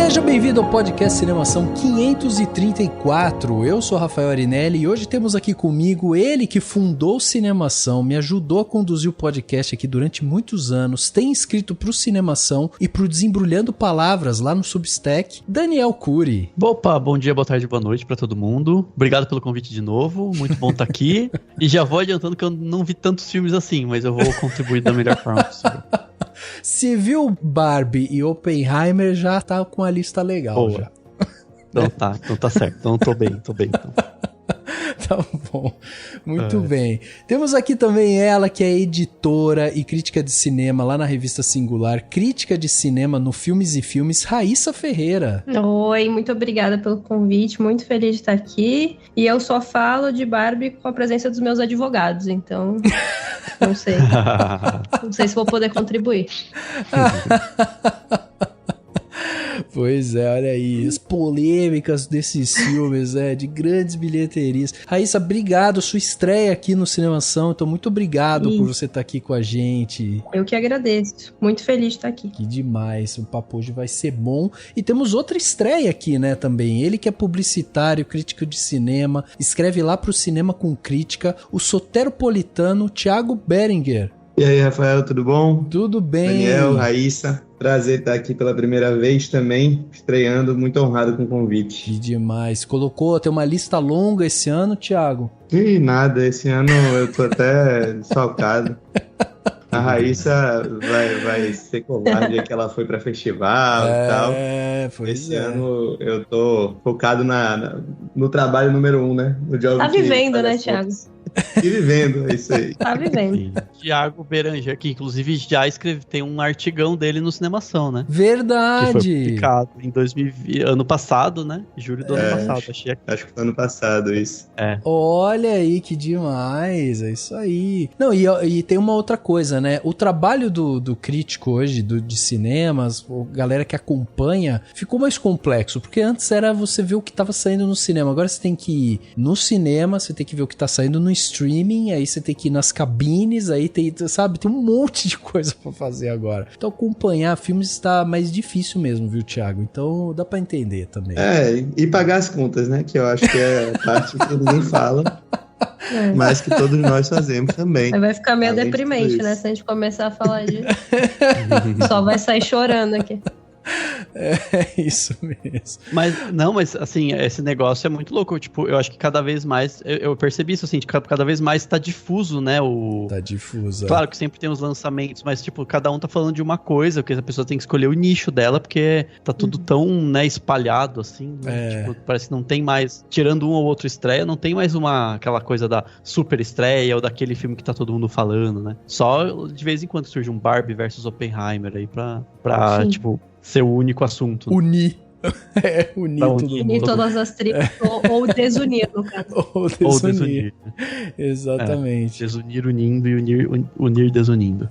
Seja bem-vindo ao podcast Cinemação 534. Eu sou Rafael Arinelli e hoje temos aqui comigo ele que fundou o Cinemação, me ajudou a conduzir o podcast aqui durante muitos anos, tem escrito pro Cinemação e pro Desembrulhando Palavras lá no Substack, Daniel Cury. Opa, bom dia, boa tarde, boa noite pra todo mundo. Obrigado pelo convite de novo, muito bom estar aqui. E já vou adiantando que eu não vi tantos filmes assim, mas eu vou contribuir da melhor forma possível. Se viu Barbie e Oppenheimer, já tá com a lista legal. Boa. Já. Então tá certo. Então tô bem. Tá bom, muito bem. Temos aqui também ela, que é editora e crítica de cinema lá na revista Singular, crítica de cinema no Filmes e Filmes, Raíssa Ferreira. Oi, muito obrigada pelo convite, muito feliz de estar aqui. E eu só falo de Barbie com a presença dos meus advogados, então não sei. Não sei se vou poder contribuir. Pois é, olha aí, as polêmicas desses filmes, de grandes bilheterias. Raíssa, obrigado, sua estreia aqui no Cinemação, então muito obrigado por você estar aqui com a gente. Eu que agradeço, muito feliz de estar aqui. Que demais, o papo hoje vai ser bom. E temos outra estreia aqui, né, também. Ele que é publicitário, crítico de cinema, escreve lá pro Cinema com Crítica, o soteropolitano Thiago Berenguer. E aí, Rafael, tudo bom? Tudo bem. Daniel, Raíssa, prazer estar aqui pela primeira vez também, estreando, muito honrado com o convite. Que demais. Tem uma lista longa esse ano, Thiago? E nada, esse ano eu tô até socado. A Raíssa vai ser covarde que ela foi pra festival e tal. Esse ano eu tô focado no trabalho número 1, né? No job tá vivendo, né, Thiago? E vivendo, é isso aí. Tá vivendo. Thiago Beranger, que inclusive já tem um artigão dele no Cinemação, né? Verdade! Que foi publicado em ano passado, né? Julho do ano passado, Acho que foi ano passado isso. Olha aí, que demais, é isso aí. Não, e tem uma outra coisa, né? O trabalho do crítico hoje, de cinemas, a galera que acompanha, ficou mais complexo, porque antes era você ver o que tava saindo no cinema, agora você tem que ir no cinema, você tem que ver o que tá saindo no streaming, aí você tem que ir nas cabines, aí tem um monte de coisa pra fazer agora. Então acompanhar filmes está mais difícil mesmo, viu, Thiago? Então dá pra entender também. E pagar as contas, né? Que eu acho que é a parte que ninguém fala. Mas que todos nós fazemos também. Aí vai ficar meio deprimente, né? Se a gente começar a falar disso. Só vai sair chorando aqui. É isso mesmo. Mas assim, esse negócio é muito louco. Tipo, eu acho que cada vez mais, eu percebi isso assim, cada vez mais tá difuso, né? Tá difuso. Claro que sempre tem os lançamentos, mas tipo, cada um tá falando de uma coisa, porque a pessoa tem que escolher o nicho dela, porque tá tudo tão, né, espalhado, assim. Né? Tipo, parece que não tem mais, tirando um ou outro estreia, não tem mais aquela coisa da super estreia ou daquele filme que tá todo mundo falando, né? Só de vez em quando surge um Barbie versus Oppenheimer aí pra tipo, ser o único assunto. Né? Unir todo mundo. Unir todas as tribos, ou desunir, no caso. Ou desunir. Exatamente. Desunir unindo e unir desunindo.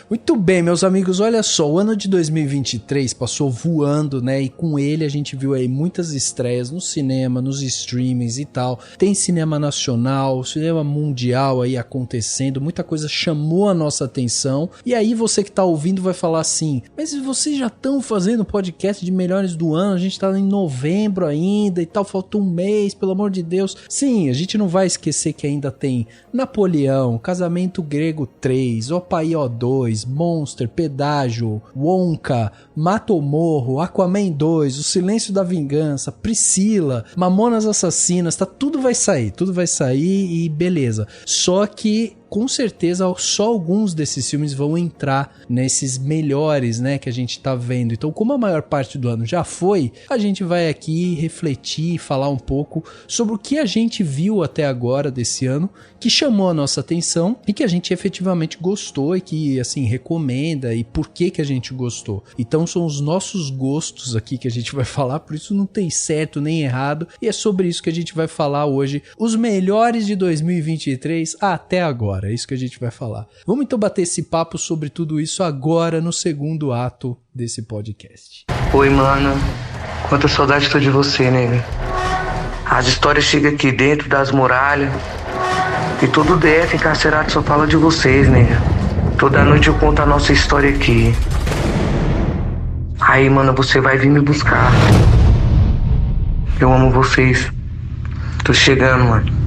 Muito bem, meus amigos, olha só, o ano de 2023 passou voando, né, e com ele a gente viu aí muitas estreias no cinema, nos streamings e tal, tem cinema nacional, cinema mundial aí acontecendo, muita coisa chamou a nossa atenção, e aí você que tá ouvindo vai falar assim, mas vocês já estão fazendo podcast de melhores do ano, a gente tá em novembro ainda e tal, falta um mês, pelo amor de Deus. Sim, a gente não vai esquecer que ainda tem Napoleão, Casamento Grego 3, Opaió 2, Monster, Pedágio, Wonka, Mato Morro, Aquaman 2, O Silêncio da Vingança, Priscila, Mamonas Assassinas, tudo vai sair e beleza. Só que com certeza só alguns desses filmes vão entrar nesses melhores, né, que a gente tá vendo. Então, como a maior parte do ano já foi, a gente vai aqui refletir e falar um pouco sobre o que a gente viu até agora desse ano, que chamou a nossa atenção e que a gente efetivamente gostou e que, assim, recomenda e por que a gente gostou. Então, são os nossos gostos aqui que a gente vai falar, por isso não tem certo nem errado, e é sobre isso que a gente vai falar hoje, os melhores de 2023 até agora. É isso que a gente vai falar. Vamos então bater esse papo sobre tudo isso agora no segundo ato desse podcast. Oi, mano. Quanta saudade tô de você, nega. As histórias chegam aqui dentro das muralhas e todo DF encarcerado só fala de vocês, nega. Toda noite eu conto a nossa história aqui. Aí, mano, você vai vir me buscar. Eu amo vocês. Tô chegando, mano.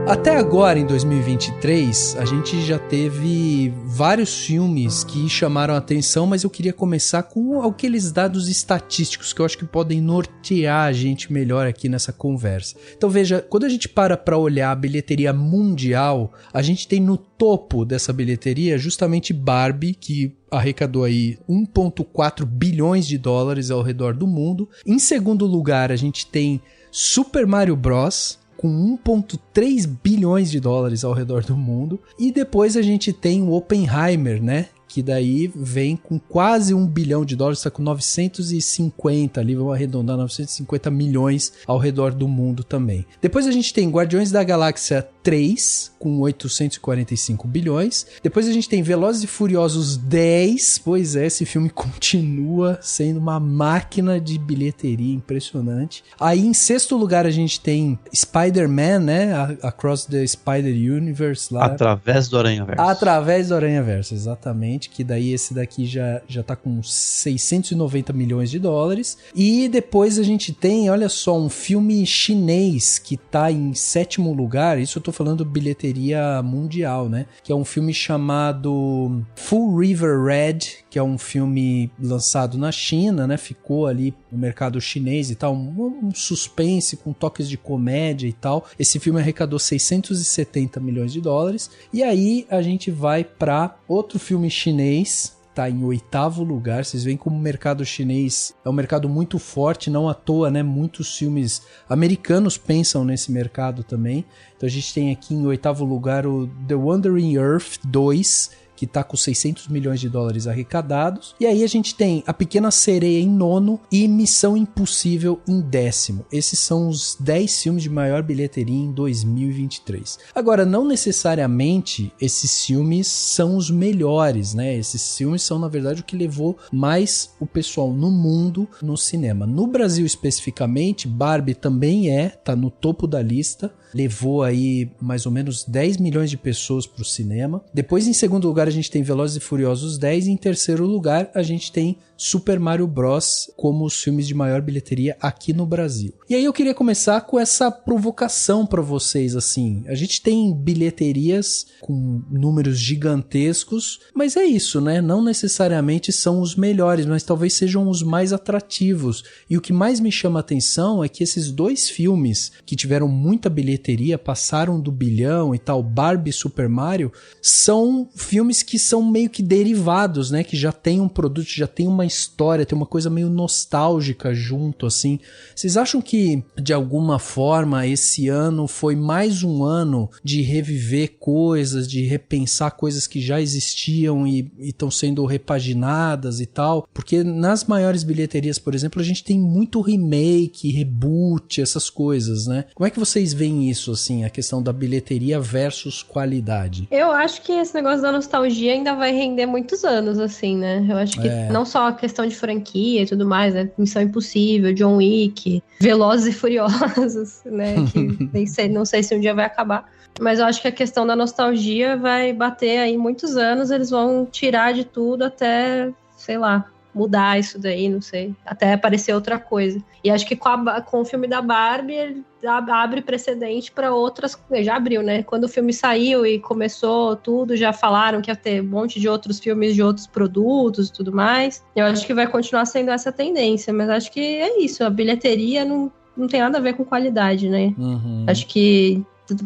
Até agora, em 2023, a gente já teve vários filmes que chamaram a atenção, mas eu queria começar com aqueles dados estatísticos que eu acho que podem nortear a gente melhor aqui nessa conversa. Então veja, quando a gente para olhar a bilheteria mundial, a gente tem no topo dessa bilheteria justamente Barbie, que arrecadou aí 1,4 bilhões de dólares ao redor do mundo. Em segundo lugar, a gente tem Super Mario Bros., com 1,3 bilhões de dólares ao redor do mundo. E depois a gente tem o Oppenheimer, né? Que daí vem com quase 1 bilhão de dólares, está com 950 ali, vamos arredondar, 950 milhões ao redor do mundo também. Depois a gente tem Guardiões da Galáxia 3, com 845 bilhões. Depois a gente tem Velozes e Furiosos 10, pois é, esse filme continua sendo uma máquina de bilheteria impressionante. Aí em sexto lugar a gente tem Spider-Man, né, Across the Spider-Universe lá. Através do Aranhaverso. Através do Aranhaverso, exatamente. Que daí esse daqui já tá com 690 milhões de dólares. E depois a gente tem, olha só, um filme chinês que tá em sétimo lugar. Isso eu tô falando bilheteria mundial, né? Que é um filme chamado Full River Red, que é um filme lançado na China, né? Ficou ali no mercado chinês e tal, um suspense com toques de comédia e tal. Esse filme arrecadou 670 milhões de dólares. E aí a gente vai para outro filme chinês, tá em oitavo lugar. Vocês veem como o mercado chinês é um mercado muito forte, não à toa, né? Muitos filmes americanos pensam nesse mercado também. Então a gente tem aqui em oitavo lugar o The Wandering Earth 2, que tá com 600 milhões de dólares arrecadados. E aí a gente tem A Pequena Sereia em nono e Missão Impossível em décimo. Esses são os 10 filmes de maior bilheteria em 2023. Agora, não necessariamente esses filmes são os melhores, né? Esses filmes são, na verdade, o que levou mais o pessoal no mundo no cinema. No Brasil, especificamente, Barbie também tá no topo da lista. Levou aí mais ou menos 10 milhões de pessoas pro cinema. Depois, em segundo lugar, a gente tem Velozes e Furiosos 10. E em terceiro lugar, a gente tem Super Mario Bros. Como os filmes de maior bilheteria aqui no Brasil. E aí eu queria começar com essa provocação para vocês, assim. A gente tem bilheterias com números gigantescos, mas é isso, né? Não necessariamente são os melhores, mas talvez sejam os mais atrativos. E o que mais me chama a atenção é que esses dois filmes que tiveram muita bilheteria, passaram do bilhão e tal, Barbie e Super Mario, são filmes que são meio que derivados, né? Que já tem um produto, já tem uma história, tem uma coisa meio nostálgica junto, assim. Vocês acham que, de alguma forma, esse ano foi mais um ano de reviver coisas, de repensar coisas que já existiam e estão sendo repaginadas e tal? Porque nas maiores bilheterias, por exemplo, a gente tem muito remake, reboot, essas coisas, né? Como é que vocês veem isso, assim, a questão da bilheteria versus qualidade? Eu acho que esse negócio da nostalgia ainda vai render muitos anos, assim, né? Eu acho que não só a questão de franquia e tudo mais, né? Missão Impossível, John Wick, Velozes e Furiosos, né? Que não sei se um dia vai acabar. Mas eu acho que a questão da nostalgia vai bater aí muitos anos, eles vão tirar de tudo até, sei lá, mudar isso daí, não sei, até aparecer outra coisa. E acho que com o filme da Barbie, ele abre precedente para outras, já abriu, né? Quando o filme saiu e começou tudo, já falaram que ia ter um monte de outros filmes de outros produtos e tudo mais. Eu acho que vai continuar sendo essa tendência, mas acho que é isso, a bilheteria não tem nada a ver com qualidade, né? Uhum. Acho que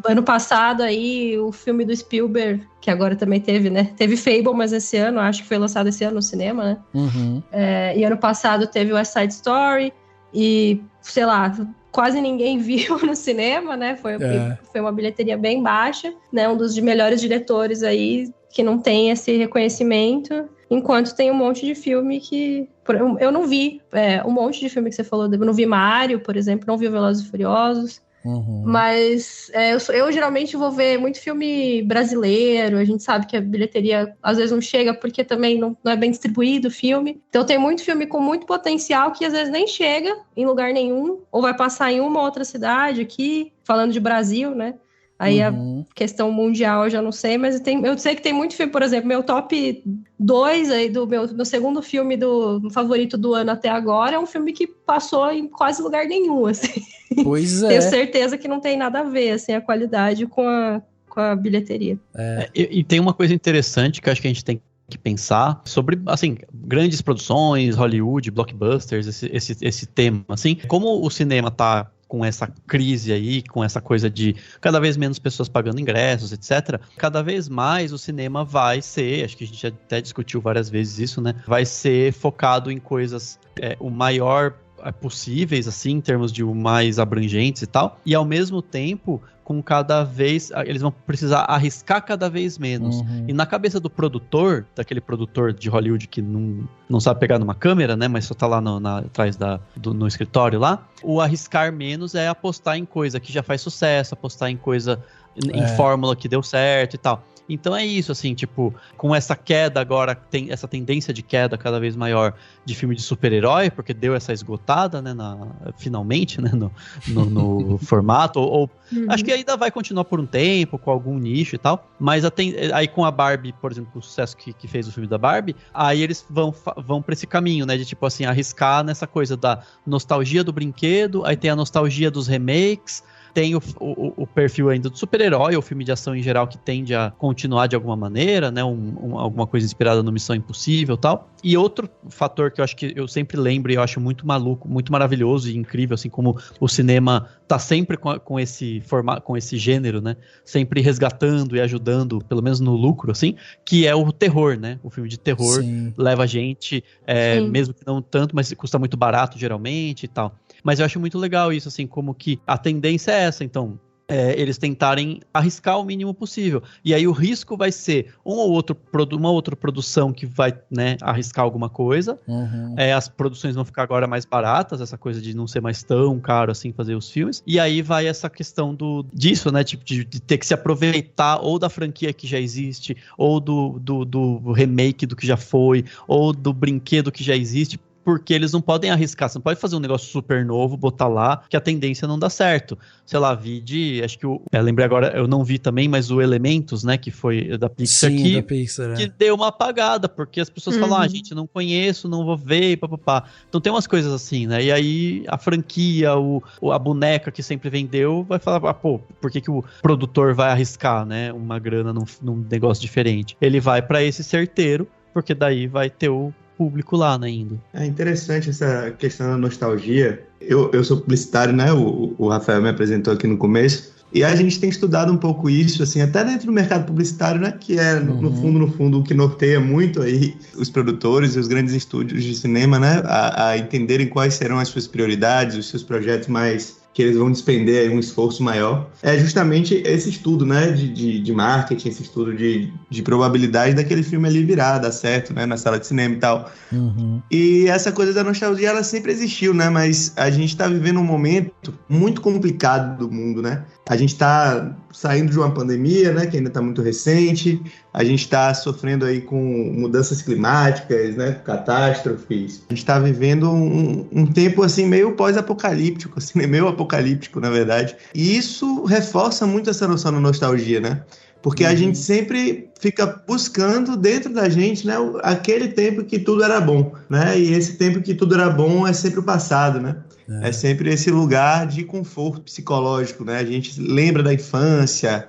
ano passado aí, o filme do Spielberg, que agora também teve, né? Teve Fable, mas esse ano, acho que foi lançado esse ano no cinema, né? Uhum. E ano passado teve West Side Story e, sei lá, quase ninguém viu no cinema, né? Foi uma bilheteria bem baixa, né? Um dos melhores diretores aí que não tem esse reconhecimento, enquanto tem um monte de filme que... Eu não vi um monte de filme que você falou, eu não vi Mario, por exemplo, não vi Velozes e Furiosos, Mas eu geralmente vou ver muito filme brasileiro, a gente sabe que a bilheteria às vezes não chega porque também não é bem distribuído o filme. Então tem muito filme com muito potencial que às vezes nem chega em lugar nenhum, ou vai passar em uma outra cidade aqui, falando de Brasil, né? Aí a questão mundial eu já não sei, mas eu sei que tem muito filme, por exemplo, meu top 2 aí do meu segundo filme favorito do ano até agora é um filme que passou em quase lugar nenhum, assim. Pois é. Tenho certeza que não tem nada a ver, assim, a qualidade com a bilheteria. E tem uma coisa interessante que eu acho que a gente tem que pensar sobre, assim, grandes produções, Hollywood, blockbusters, esse tema, assim, como o cinema tá com essa crise aí, com essa coisa de cada vez menos pessoas pagando ingressos, etc. Cada vez mais o cinema vai ser, acho que a gente já até discutiu várias vezes isso, né? Vai ser focado em coisas o maior possíveis, assim, em termos de o mais abrangentes e tal, e ao mesmo tempo com cada vez, eles vão precisar arriscar cada vez menos. E na cabeça do produtor, daquele produtor de Hollywood que não sabe pegar numa câmera, né, mas só tá lá atrás no escritório lá, o arriscar menos é apostar em coisa que já faz sucesso, apostar em coisa, em fórmula que deu certo e tal. Então é isso, assim, tipo, com essa queda agora, tem essa tendência de queda cada vez maior de filme de super-herói, porque deu essa esgotada, né, finalmente, né, no formato, ou acho que ainda vai continuar por um tempo, com algum nicho e tal, mas aí com a Barbie, por exemplo, o sucesso que fez o filme da Barbie, aí eles vão pra esse caminho, né, de tipo assim, arriscar nessa coisa da nostalgia do brinquedo, aí tem a nostalgia dos remakes, tem o perfil ainda do super-herói, ou filme de ação em geral, que tende a continuar de alguma maneira, né? Alguma coisa inspirada no Missão Impossível e tal. E outro fator que eu acho que eu sempre lembro e eu acho muito maluco, muito maravilhoso e incrível, assim como o cinema tá sempre com esse formato, com esse gênero, né? Sempre resgatando e ajudando, pelo menos no lucro, assim, que é o terror, né? O filme de terror leva a gente, mesmo que não tanto, mas custa muito barato geralmente e tal. Mas eu acho muito legal isso, assim, como que a tendência é essa, então, eles tentarem arriscar o mínimo possível. E aí o risco vai ser uma outra produção que vai, né, arriscar alguma coisa. As produções vão ficar agora mais baratas, essa coisa de não ser mais tão caro assim fazer os filmes. E aí vai essa questão disso, né, tipo, de ter que se aproveitar ou da franquia que já existe, ou do remake do que já foi, ou do brinquedo que já existe, porque eles não podem arriscar, você não pode fazer um negócio super novo, botar lá, que a tendência não dá certo. Sei lá, acho que lembrei agora, eu não vi também, mas o Elementos, né, que foi da Pixar, que deu uma apagada, porque as pessoas falam, gente, não conheço, não vou ver, papapá. Então tem umas coisas assim, né, e aí a franquia, a boneca que sempre vendeu, vai falar, pô, por que o produtor vai arriscar, né, uma grana num negócio diferente? Ele vai pra esse certeiro, porque daí vai ter o público lá, né, ainda. É interessante essa questão da nostalgia. Eu sou publicitário, né? O Rafael me apresentou aqui no começo. E a gente tem estudado um pouco isso, assim, até dentro do mercado publicitário, né? Que é, no fundo, o que norteia muito aí os produtores e os grandes estúdios de cinema, né? A entenderem quais serão as suas prioridades, os seus projetos mais que eles vão despender aí um esforço maior, é justamente esse estudo, né, de marketing, esse estudo de probabilidade daquele filme ali virar, dar certo, né, na sala de cinema e tal. E essa coisa da nostalgia, ela sempre existiu, né, mas a gente tá vivendo um momento muito complicado do mundo, né? A gente tá saindo de uma pandemia, né, que ainda tá muito recente, a gente está sofrendo aí com mudanças climáticas, né, catástrofes. A gente está vivendo um tempo assim meio pós-apocalíptico, assim, meio apocalíptico, na verdade. E isso reforça muito essa noção da nostalgia, né? Porque a gente sempre fica buscando dentro da gente, né, aquele tempo que tudo era bom, né? E esse tempo que tudo era bom é sempre o passado, né? É sempre esse lugar de conforto psicológico, né? A gente lembra da infância,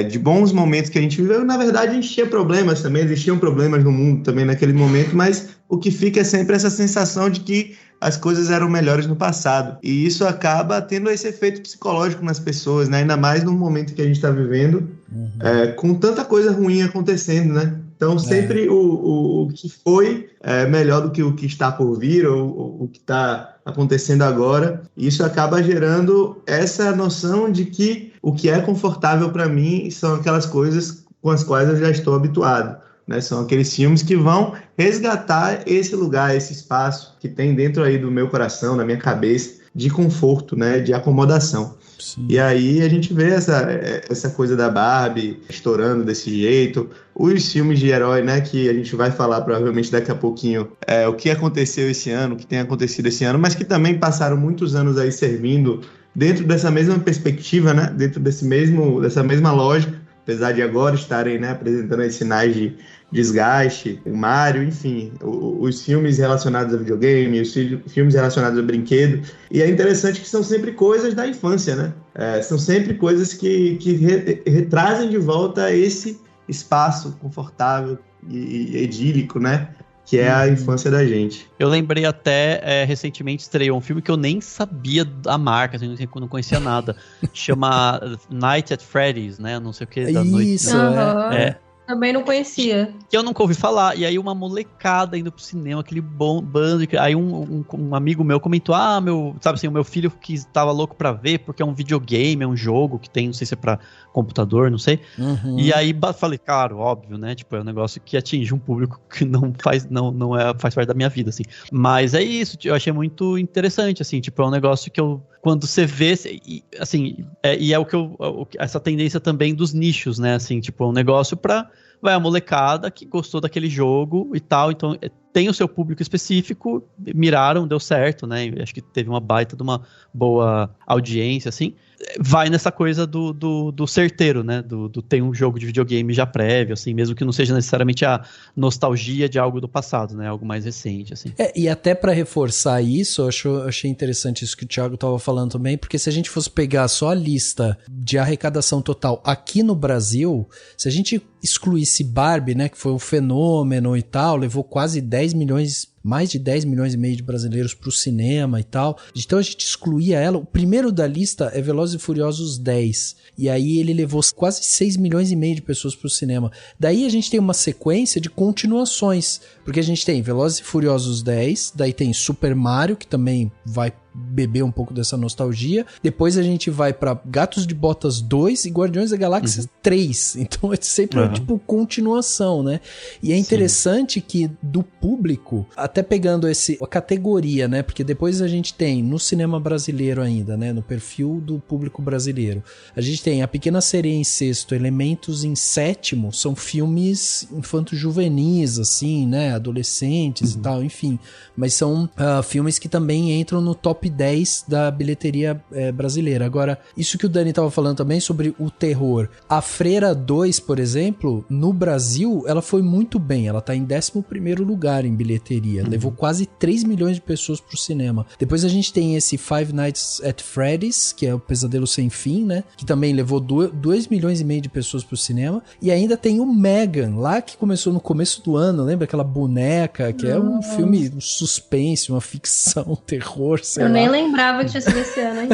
de bons momentos que a gente viveu. Na verdade, a gente tinha problemas também, existiam problemas no mundo também naquele momento, mas o que fica é sempre essa sensação de que as coisas eram melhores no passado. E isso acaba tendo esse efeito psicológico nas pessoas, né? Ainda mais no momento que a gente está vivendo, com tanta coisa ruim acontecendo, né? Então, sempre o que foi melhor do que o que está por vir, ou o que está acontecendo agora. E isso acaba gerando essa noção de que o que é confortável para mim são aquelas coisas com as quais eu já estou habituado, né? São aqueles filmes que vão resgatar esse lugar, esse espaço que tem dentro aí do meu coração, na minha cabeça, de conforto, né? De acomodação. Sim. E aí a gente vê essa coisa da Barbie estourando desse jeito. Os filmes de herói, né, que a gente vai falar provavelmente daqui a pouquinho, o que aconteceu esse ano, o que tem acontecido esse ano, mas que também passaram muitos anos aí servindo dentro dessa mesma perspectiva, né, dentro dessa mesma lógica, apesar de agora estarem, né, apresentando aí sinais de desgaste, o Mario, enfim, os filmes relacionados a videogame, os filmes relacionados a brinquedo. E é interessante que são sempre coisas da infância, né? São sempre coisas que retrazem de volta esse espaço confortável e idílico, né? Que é a infância da gente. Eu lembrei até, recentemente estreou um filme que eu nem sabia a marca, assim, não conhecia nada. Chama Night at Freddy's, né? Não sei o que. Da noite. Isso, Também não conhecia. Que eu nunca ouvi falar. E aí uma molecada indo pro cinema, aquele bando. Aí um amigo meu comentou, sabe assim, o meu filho que estava louco pra ver, porque é um videogame, é um jogo que tem, não sei se é pra computador, não sei. E aí falei, claro, óbvio, né? Tipo, é um negócio que atinge um público que faz parte da minha vida, assim. Mas é isso, eu achei muito interessante, assim, tipo, é um negócio que quando você vê, assim, e é essa tendência também dos nichos, né, assim, tipo, é um negócio vai a molecada que gostou daquele jogo e tal, então tem o seu público específico, miraram, deu certo, né, acho que teve uma baita de uma boa audiência, assim, vai nessa coisa do certeiro, né, tem um jogo de videogame já prévio, assim, mesmo que não seja necessariamente a nostalgia de algo do passado, né, algo mais recente, assim. E até pra reforçar isso, eu achei interessante isso que o Thiago tava falando também, porque se a gente fosse pegar só a lista de arrecadação total aqui no Brasil, se a gente excluísse Barbie, né, que foi um fenômeno e tal, levou quase 10 milhões, mais de 10 milhões e meio de brasileiros pro cinema e tal. Então a gente excluía ela. O primeiro da lista é Velozes e Furiosos 10. E aí ele levou quase 6 milhões e meio de pessoas pro cinema. Daí a gente tem uma sequência de continuações. Porque a gente tem Velozes e Furiosos 10, daí tem Super Mario, que também vai beber um pouco dessa nostalgia. Depois a gente vai pra Gatos de Botas 2 e Guardiões da Galáxia 3. Então é sempre tipo continuação, né? E é interessante que do público, até pegando a categoria, né? Porque depois a gente tem no cinema brasileiro ainda, né? No perfil do público brasileiro. A gente tem A Pequena Sereia em sexto, Elementos em sétimo, são filmes infanto-juvenis, assim, né? Adolescentes e tal, enfim. Mas são filmes que também entram no top 10 da bilheteria brasileira. Agora, isso que o Dani tava falando também sobre o terror. A Freira 2, por exemplo, no Brasil, ela foi muito bem. Ela tá em 11º lugar em bilheteria. Levou quase 3 milhões de pessoas pro cinema. Depois a gente tem esse Five Nights at Freddy's, que é o Pesadelo Sem Fim, né? Que também levou 2 milhões e meio de pessoas pro cinema. E ainda tem o Megan, lá que começou no começo do ano. Lembra aquela boneca? Que é um filme, um suspense, uma ficção, terror, sei lá. Eu nem lembrava que tinha sido esse ano, hein?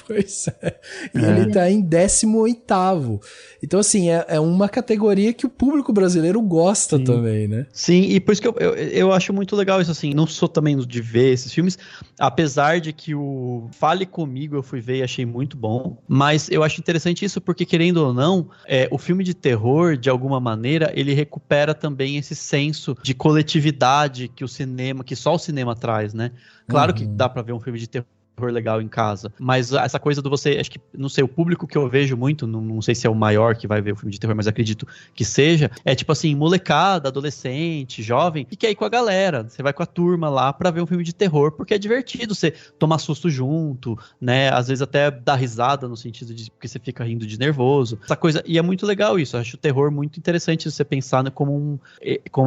Pois é. E ele tá em 18º. Então, assim, é uma categoria que o público brasileiro gosta também, né? Sim, e por isso que eu acho muito legal isso, assim. Não sou também de ver esses filmes, apesar de que o Fale Comigo eu fui ver e achei muito bom. Mas eu acho interessante isso porque, querendo ou não, o filme de terror, de alguma maneira, ele recupera também esse senso de coletividade que só o cinema traz, né? Claro que dá pra ver um filme de terror legal em casa, mas essa coisa do você, acho que, não sei, o público que eu vejo muito, não sei se é o maior que vai ver o filme de terror, mas acredito que seja, é tipo assim, molecada, adolescente, jovem, e quer ir com a galera, você vai com a turma lá pra ver um filme de terror, porque é divertido, você tomar susto junto, né, às vezes até dar risada no sentido de que você fica rindo de nervoso, essa coisa, e é muito legal isso, eu acho o terror muito interessante você pensar, né, como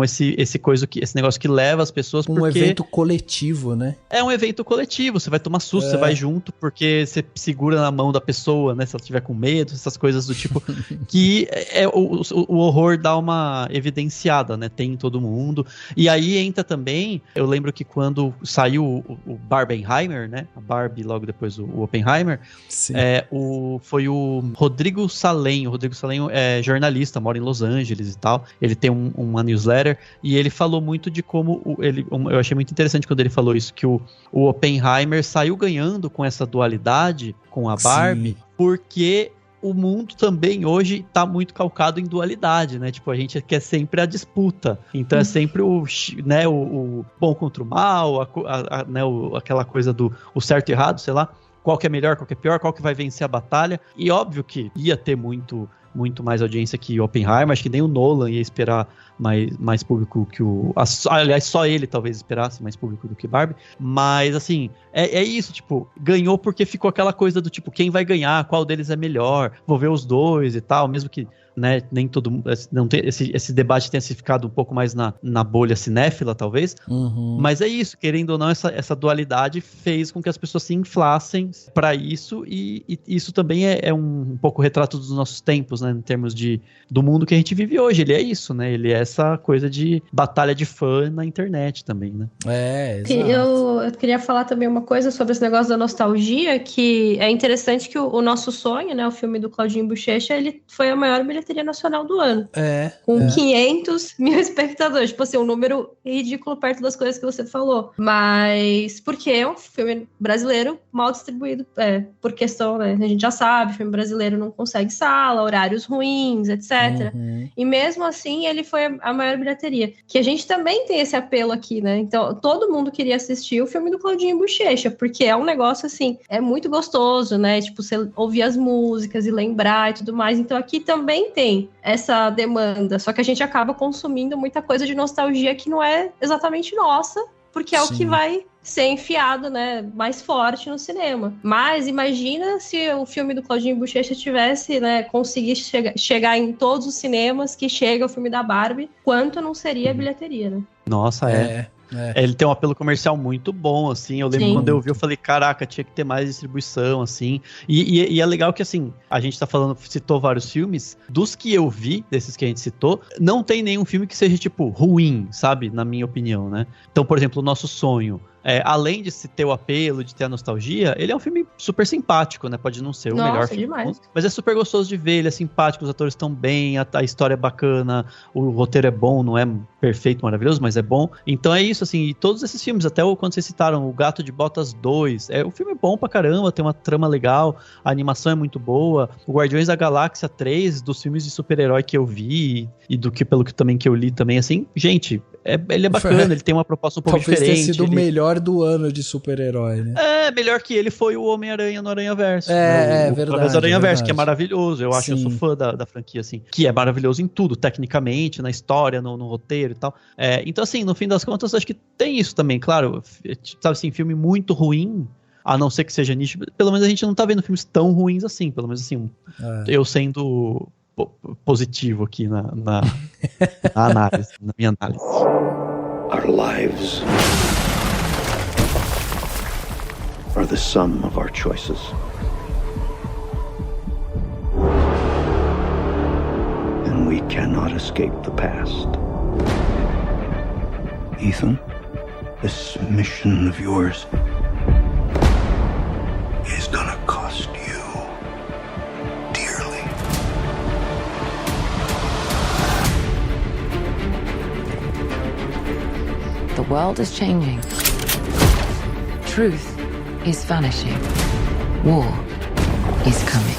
esse negócio que leva as pessoas, um evento coletivo, né? É um evento coletivo, você vai tomar susto, você vai junto porque você segura na mão da pessoa, né? Se ela tiver com medo, essas coisas do tipo. Que o horror dá uma evidenciada, né? Tem em todo mundo. E aí entra também, eu lembro que quando saiu o Barbenheimer, né? A Barbie, logo depois o Oppenheimer, foi o Rodrigo Salenho. O Rodrigo Salenho é jornalista, mora em Los Angeles e tal. Ele tem uma newsletter e ele falou muito de como eu achei muito interessante quando ele falou isso, que o Oppenheimer saiu ganhando com essa dualidade com a Barbie, porque o mundo também hoje tá muito calcado em dualidade, né? Tipo, a gente quer sempre a disputa. Então é sempre o bom contra o mal, aquela coisa do o certo e errado, sei lá, qual que é melhor, qual que é pior, qual que vai vencer a batalha. E óbvio que ia ter muito mais audiência que Oppenheimer, acho que nem o Nolan ia esperar mais público que aliás, só ele talvez esperasse mais público do que Barbie, mas assim, é isso, tipo, ganhou porque ficou aquela coisa do tipo, quem vai ganhar, qual deles é melhor, vou ver os dois e tal, mesmo que, né, nem todo mundo, não tem, esse debate tenha se ficado um pouco mais na bolha cinéfila, talvez, mas é isso, querendo ou não, essa dualidade fez com que as pessoas se inflassem pra isso, e isso também é um pouco retrato dos nossos tempos, né, em termos do mundo que a gente vive hoje. Ele é isso, né, ele é essa coisa de batalha de fã na internet também, né. Exato. Eu queria falar também uma coisa sobre esse negócio da nostalgia, que é interessante que o Nosso Sonho, né, o filme do Claudinho Bochecha, ele foi a maior bilheteria nacional do ano. Com 500 mil espectadores. Tipo assim, um número ridículo perto das coisas que você falou. Mas porque é um filme brasileiro mal distribuído, por questão, né, a gente já sabe, filme brasileiro não consegue sala, horários ruins, etc. E mesmo assim, ele foi a maior bilheteria. Que a gente também tem esse apelo aqui, né? Então, todo mundo queria assistir o filme do Claudinho Bochecha, porque é um negócio, assim, é muito gostoso, né? Tipo, você ouvir as músicas e lembrar e tudo mais. Então, aqui também tem essa demanda, só que a gente acaba consumindo muita coisa de nostalgia que não é exatamente nossa, porque é o que vai ser enfiado, né, mais forte no cinema. Mas imagina se o filme do Claudinho Bochecha tivesse, né, conseguisse chegar em todos os cinemas que chega o filme da Barbie, quanto não seria a bilheteria, né? Nossa, ele tem um apelo comercial muito bom, assim. Eu lembro quando eu vi, eu falei, caraca, tinha que ter mais distribuição, assim. E é legal que, assim, a gente citou vários filmes. Dos que eu vi, desses que a gente citou, não tem nenhum filme que seja, tipo, ruim, sabe? Na minha opinião, né? Então, por exemplo, O Nosso Sonho. Além de se ter o apelo, de ter a nostalgia, ele é um filme super simpático, né? Pode não ser o melhor filme do mundo, mas é super gostoso de ver, ele é simpático, os atores estão bem, a história é bacana, o roteiro é bom, não é perfeito, maravilhoso, mas é bom. Então é isso, assim, e todos esses filmes, até quando vocês citaram O Gato de Botas 2, o filme é bom pra caramba, tem uma trama legal, a animação é muito boa, o Guardiões da Galáxia 3, dos filmes de super-herói que eu vi, e pelo que também que eu li também, assim, gente, ele é bacana, ele tem uma proposta um pouco diferente. Talvez tenha sido o melhor do ano de super-herói, né? Melhor que ele foi o Homem-Aranha no Aranhaverso. Verdade. O Aranhaverso, que é maravilhoso. Eu acho, eu sou fã da franquia, assim. Que é maravilhoso em tudo, tecnicamente, na história, no roteiro e tal. Então, assim, no fim das contas, acho que tem isso também, claro. Sabe assim, filme muito ruim, a não ser que seja nicho. Pelo menos a gente não tá vendo filmes tão ruins assim. Pelo menos assim, eu sendo positivo aqui na análise, na minha análise. Our lives are the sum of our choices. And we cannot escape the past. Ethan, this mission of yours is gonna cost you dearly. The world is changing. Truth is vanishing. War is coming.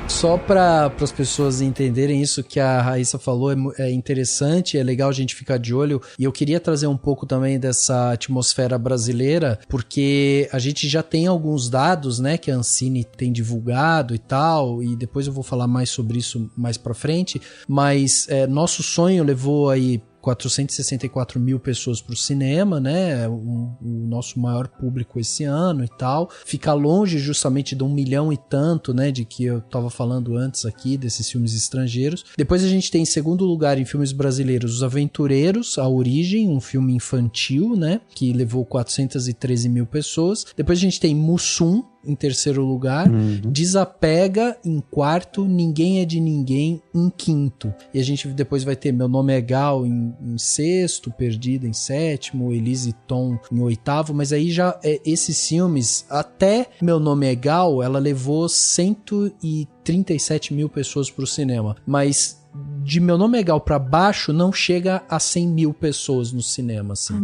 Só para as pessoas entenderem isso que a Raíssa falou, é interessante, é legal a gente ficar de olho, e eu queria trazer um pouco também dessa atmosfera brasileira, porque a gente já tem alguns dados, né, que a Ancine tem divulgado e tal, e depois eu vou falar mais sobre isso mais pra frente, mas Nosso Sonho levou aí 464 mil pessoas pro cinema, né? O nosso maior público esse ano e tal. Fica longe justamente de 1 milhão e tanto, né? De que eu tava falando antes aqui, desses filmes estrangeiros. Depois a gente tem em segundo lugar em filmes brasileiros Os Aventureiros, A Origem, um filme infantil, né? Que levou 413 mil pessoas. Depois a gente tem Mussum em terceiro lugar, Desapega em quarto, Ninguém é de Ninguém em quinto. E a gente depois vai ter Meu Nome é Gal em sexto, Perdida em sétimo, Elise e Tom em oitavo, mas aí já esses filmes, até Meu Nome é Gal, ela levou 137 mil pessoas pro cinema, mas de Meu Nome é Gal pra baixo, não chega a 100 mil pessoas no cinema, assim.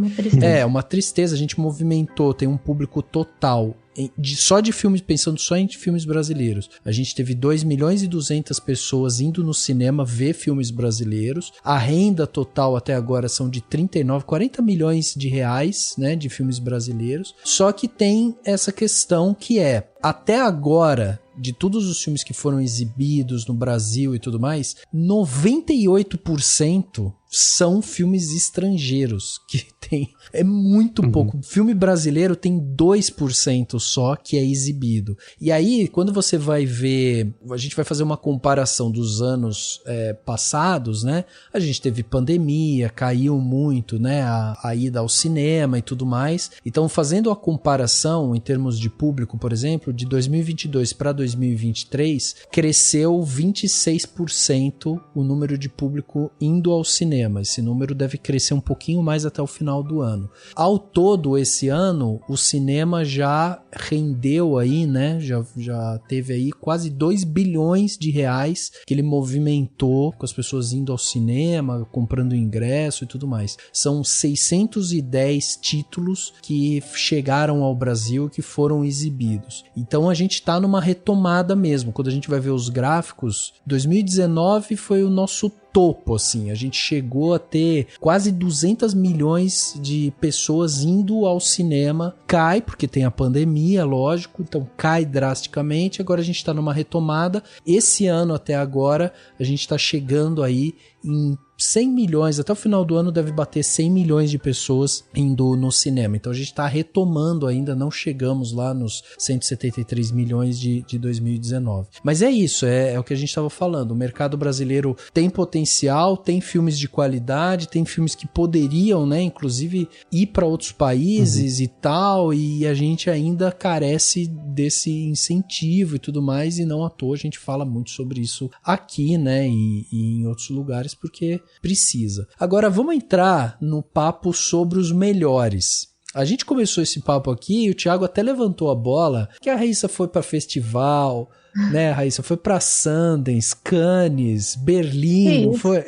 Uma tristeza. A gente movimentou, tem um público total só de filmes, pensando só em filmes brasileiros. A gente teve 2.200.000 pessoas indo no cinema ver filmes brasileiros. A renda total até agora são de 40 milhões de reais, né, de filmes brasileiros. Só que tem essa questão que é, até agora, de todos os filmes que foram exibidos no Brasil e tudo mais, 98% são filmes estrangeiros que tem. É muito pouco. Filme brasileiro tem 2% só que é exibido. E aí, quando você vai ver, a gente vai fazer uma comparação dos anos passados, né? A gente teve pandemia, caiu muito, né? A ida ao cinema e tudo mais. Então, fazendo a comparação em termos de público, por exemplo, de 2022 para 2023, cresceu 26% o número de público indo ao cinema. Esse número deve crescer um pouquinho mais até o final do ano. Ao todo, esse ano, o cinema já rendeu aí, né? Já teve aí quase 2 bilhões de reais que ele movimentou com as pessoas indo ao cinema, comprando ingresso e tudo mais. São 610 títulos que chegaram ao Brasil, que foram exibidos. Então a gente tá numa retomada mesmo. Quando a gente vai ver os gráficos, 2019 foi o nosso topo, assim, a gente chegou a ter quase 200 milhões de pessoas indo ao cinema. Cai, porque tem a pandemia, lógico, então cai drasticamente. Agora a gente tá numa retomada. Esse ano até agora a gente tá chegando aí em 100 milhões, até o final do ano deve bater 100 milhões de pessoas indo no cinema. Então a gente está retomando ainda, não chegamos lá nos 173 milhões de 2019. Mas é isso, é o que a gente estava falando. O mercado brasileiro tem potencial, tem filmes de qualidade, tem filmes que poderiam, né, inclusive ir para outros países e tal, e a gente ainda carece desse incentivo e tudo mais, e não à toa a gente fala muito sobre isso aqui, né, e em outros lugares, porque precisa. Agora vamos entrar no papo sobre os melhores. A gente começou esse papo aqui e o Thiago até levantou a bola que a Raíssa foi para festival, né? A Raíssa foi para Sundance, Cannes, Berlim, não foi?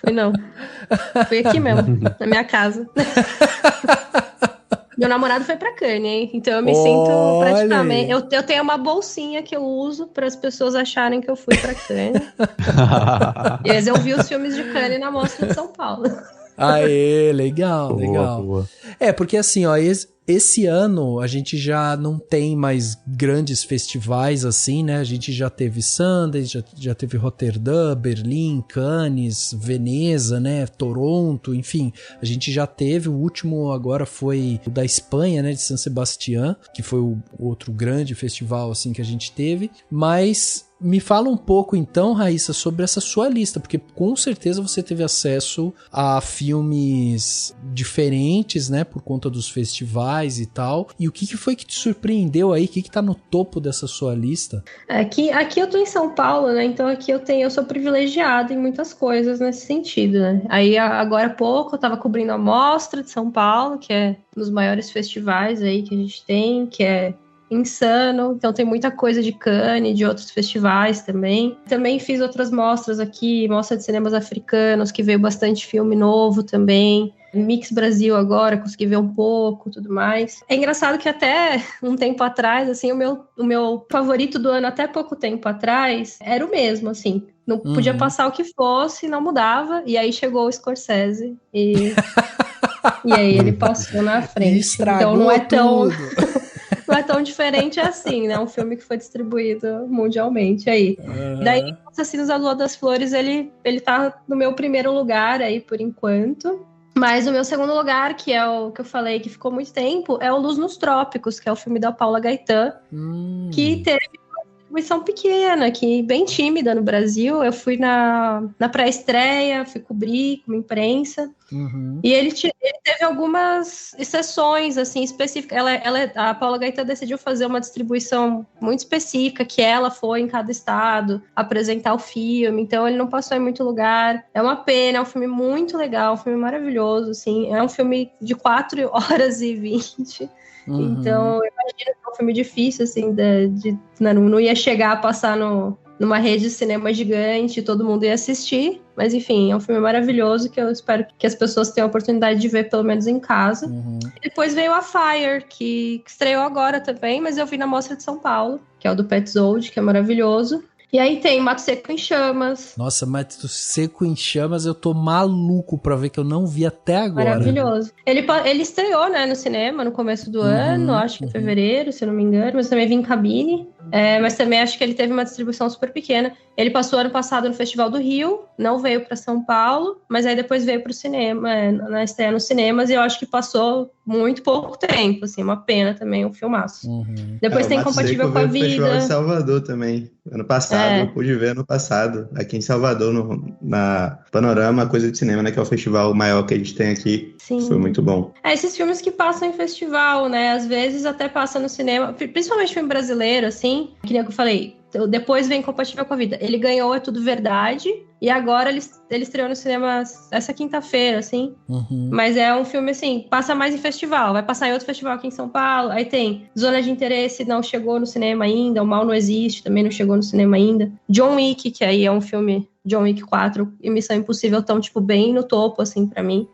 Fui não. Fui aqui mesmo, na minha casa. Meu namorado foi pra Cannes, hein? Então eu me sinto praticamente... Eu tenho uma bolsinha que eu uso para as pessoas acharem que eu fui pra Cannes. E eles eu vi os filmes de Cannes na Mostra de São Paulo. Aê, legal, legal. Boa. Porque assim, ó, esse ano a gente já não tem mais grandes festivais assim, né? A gente já teve Sundance, já teve Roterdã, Berlim, Cannes, Veneza, né? Toronto, enfim. A gente já teve, o último agora foi o da Espanha, né? De San Sebastián, que foi o outro grande festival assim que a gente teve. Mas me fala um pouco então, Raíssa, sobre essa sua lista, porque com certeza você teve acesso a filmes diferentes, né, por conta dos festivais e tal. E o que foi que te surpreendeu aí? O que tá no topo dessa sua lista? Aqui eu tô em São Paulo, né, então aqui eu sou privilegiada em muitas coisas nesse sentido, né. Aí agora há pouco eu tava cobrindo a Mostra de São Paulo, que é um dos maiores festivais aí que a gente tem, que é insano, então tem muita coisa de Cannes, de outros festivais também. Também fiz outras mostras aqui, mostra de cinemas africanos, que veio bastante filme novo também. Mix Brasil agora, consegui ver um pouco, tudo mais. É engraçado que até um tempo atrás, assim, o meu favorito do ano até pouco tempo atrás era o mesmo, assim. Não podia passar o que fosse, não mudava. E aí chegou o Scorsese e aí ele passou na frente. Então não é tão... não é tão diferente assim, né? Um filme que foi distribuído mundialmente aí. Daí, Assassinos da Lua das Flores, ele tá no meu primeiro lugar aí, por enquanto. Mas o meu segundo lugar, que é o que eu falei que ficou muito tempo, é o Luz nos Trópicos, que é o filme da Paula Gaetan, que teve uma distribuição pequena, que bem tímida no Brasil. Eu fui na pré-estreia, fui cobrir com a imprensa. E ele teve algumas exceções assim, específicas. A Paula Gaetan decidiu fazer uma distribuição muito específica, que ela foi em cada estado apresentar o filme, então ele não passou em muito lugar. É uma pena, é um filme muito legal, um filme maravilhoso, assim. É um filme de 4 horas e 20. Então, eu imagino que é um filme difícil, assim, não ia chegar a passar numa rede de cinema gigante, todo mundo ia assistir. Mas enfim, é um filme maravilhoso que eu espero que as pessoas tenham a oportunidade de ver pelo menos em casa. Depois veio a Fire, que estreou agora também, mas eu vi na Mostra de São Paulo, que é o do Petzold, que é maravilhoso. E aí tem Mato Seco em Chamas. Nossa, Mato Seco em Chamas, eu tô maluco pra ver, que eu não vi até agora. Maravilhoso. Ele estreou, né, no cinema no começo do ano, acho que em fevereiro, se eu não me engano, mas também vi em cabine. Mas também acho que ele teve uma distribuição super pequena. Ele passou ano passado no Festival do Rio, não veio pra São Paulo, mas aí depois veio pro cinema, na estreia nos cinemas, e eu acho que passou muito pouco tempo, assim, uma pena também, um filmaço. Depois tem Compatível com a Vida. Festival de Salvador também, ano passado, eu pude ver ano passado, aqui em Salvador, na Panorama Coisa de Cinema, né, que é o festival maior que a gente tem aqui. Sim. Foi muito bom. Esses filmes que passam em festival, né, às vezes até passam no cinema, principalmente filme brasileiro, assim, que nem eu falei, depois vem Compatível com a Vida. Ele ganhou É Tudo Verdade, e agora ele estreou no cinema essa quinta-feira, assim. Mas é um filme, assim, passa mais em festival. Vai passar em outro festival aqui em São Paulo. Aí tem Zona de Interesse, não chegou no cinema ainda. O Mal Não Existe, também não chegou no cinema ainda. John Wick, que aí é um filme... John Wick 4 e Missão Impossível estão, tipo, bem no topo, assim, pra mim.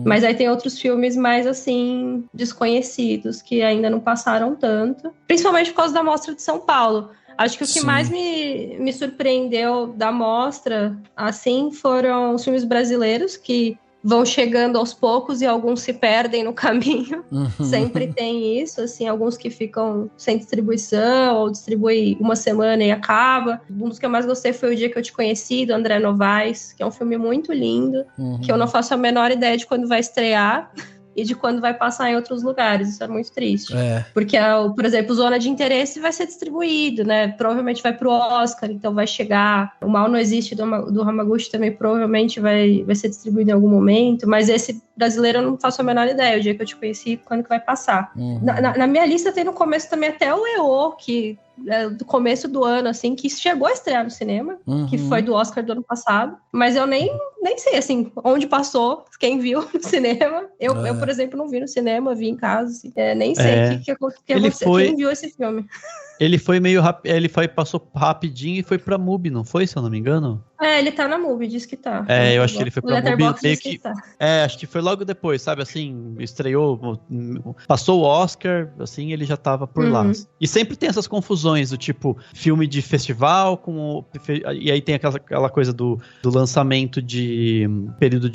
Mas aí tem outros filmes mais, assim, desconhecidos, que ainda não passaram tanto. Principalmente por causa da Mostra de São Paulo. Acho que o que mais me surpreendeu da mostra, assim, foram os filmes brasileiros, que vão chegando aos poucos e alguns se perdem no caminho. Sempre tem isso, assim, alguns que ficam sem distribuição, ou distribui uma semana e acaba. Um dos que eu mais gostei foi O Dia Que Eu Te Conheci, do André Novaes, que é um filme muito lindo, que eu não faço a menor ideia de quando vai estrear e de quando vai passar em outros lugares. Isso é muito triste. Porque, por exemplo, Zona de Interesse vai ser distribuído, né? Provavelmente vai pro Oscar, então vai chegar. O Mal Não Existe, do Hamaguchi, também provavelmente vai ser distribuído em algum momento, mas esse brasileiro eu não faço a menor ideia. O Dia Que Eu Te Conheci, quando que vai passar. Na minha lista tem no começo também até o EO, que do começo do ano, assim, que chegou a estrear no cinema, que foi do Oscar do ano passado, mas eu nem sei, assim, onde passou, quem viu no cinema. Eu, por exemplo, não vi no cinema, vi em casa, assim, nem sei o que aconteceu, quem viu esse filme. Ele foi meio rápido, passou rapidinho e foi pra MUBI, não foi, se eu não me engano? Ele tá na MUBI, diz que tá. Eu acho que ele foi pra MUBI meio que... tá. Acho que foi logo depois, sabe, assim, estreou, passou o Oscar, assim, ele já tava por lá. E sempre tem essas confusões, do tipo, filme de festival, e aí tem aquela coisa do lançamento de período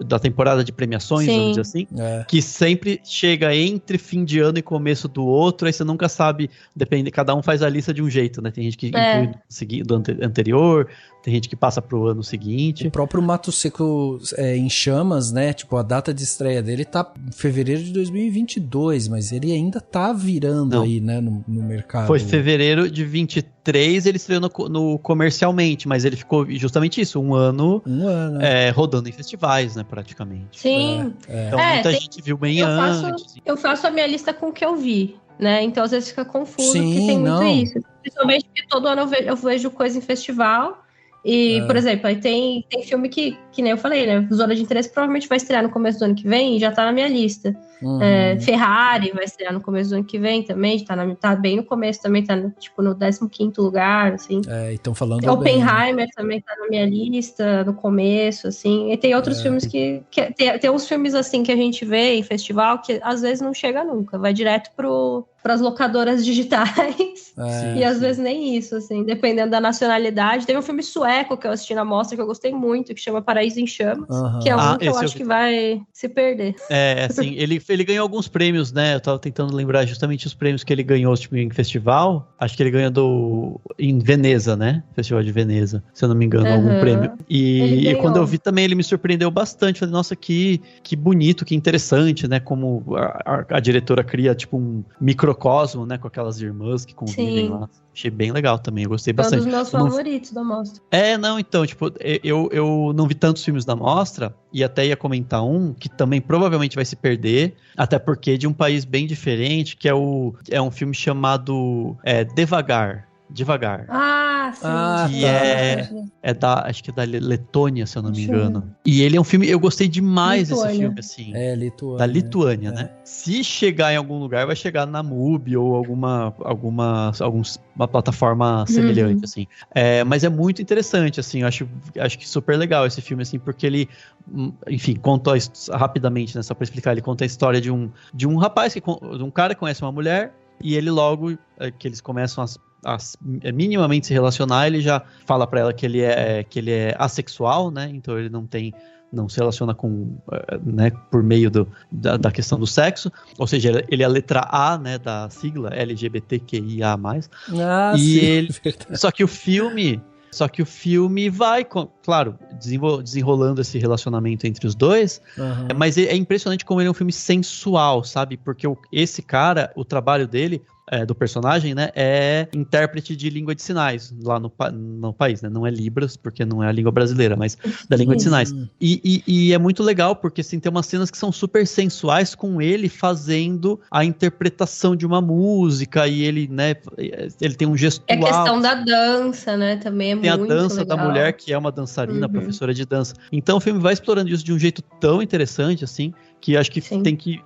da temporada de premiações, vamos dizer assim, que sempre chega entre fim de ano e começo do outro, aí você nunca sabe, depende, cada um faz a lista de um jeito, né? Tem gente que inclui do anterior, tem gente que passa pro ano seguinte. O próprio Mato Seco em Chamas, né? Tipo, a data de estreia dele tá em fevereiro de 2022, mas ele ainda tá virando aí, né? No mercado. Foi fevereiro de 23, ele estreou no comercialmente, mas ele ficou justamente isso, um ano rodando em festivais, né? Praticamente. Sim. Então muita gente viu bem antes. Eu faço a minha lista com o que eu vi, né? Então às vezes fica confuso, porque tem muito isso. Principalmente porque todo ano eu vejo coisa em festival. E, por exemplo, aí tem filme que nem eu falei, né? Zona de Interesse provavelmente vai estrear no começo do ano que vem e já tá na minha lista. Ferrari vai estrear no começo do ano que vem também, tá bem no começo também, tá no 15º lugar, assim. Então falando Oppenheimer também tá na minha lista, no começo, assim. E tem outros filmes que tem uns filmes, assim, que a gente vê em festival que às vezes não chega nunca, vai direto pras locadoras digitais. E às vezes nem isso, assim, dependendo da nacionalidade. Teve um filme sueco que eu assisti na mostra que eu gostei muito, que chama Paraíso em Chamas, que é um que eu acho que vai se perder. Assim, ele ganhou alguns prêmios, né? Eu tava tentando lembrar justamente os prêmios que ele ganhou, tipo, em festival. Acho que ele ganhou em Veneza, né? Festival de Veneza, se eu não me engano, algum prêmio. E quando eu vi também, ele me surpreendeu bastante. Falei, nossa, que bonito, que interessante, né? Como a diretora cria, tipo, um microcosmo, né? Com aquelas irmãs que convivem lá. Achei bem legal também, eu gostei bastante. Um dos meus favoritos da mostra. Então, tipo, eu não vi tantos filmes da mostra, e até ia comentar um que também provavelmente vai se perder, até porque é de um país bem diferente, que é um filme chamado Devagar, Devagar. Sim. Que é da, acho que é da Letônia, se eu não me engano. E ele é um filme, eu gostei demais desse filme, assim. Lituânia. Da Lituânia, né? Se chegar em algum lugar, vai chegar na MUBI ou alguma plataforma semelhante, assim. Mas é muito interessante, assim, eu acho que super legal esse filme, assim, porque ele, enfim, conta rapidamente, né, só pra explicar, ele conta a história de um rapaz, de um cara que conhece uma mulher, e ele logo, que eles começam a minimamente se relacionar, ele já fala pra ela que ele é assexual, né, então ele não se relaciona com, né, por meio da questão do sexo, ou seja, ele é a letra A, né, da sigla LGBTQIA+. Só que o filme vai, claro, desenrolando esse relacionamento entre os dois, mas é impressionante como ele é um filme sensual, sabe? Porque esse cara, o trabalho dele, do personagem, né, é intérprete de língua de sinais lá no país, né? Não é Libras, porque não é a língua brasileira, mas da língua de sinais. E é muito legal, porque assim, tem umas cenas que são super sensuais com ele fazendo a interpretação de uma música, e ele, né, ele tem um gestual. É a questão da dança, né, também é muito legal. Tem a dança da mulher, que é uma dançarina, professora de dança. Então o filme vai explorando isso de um jeito tão interessante, assim, que acho que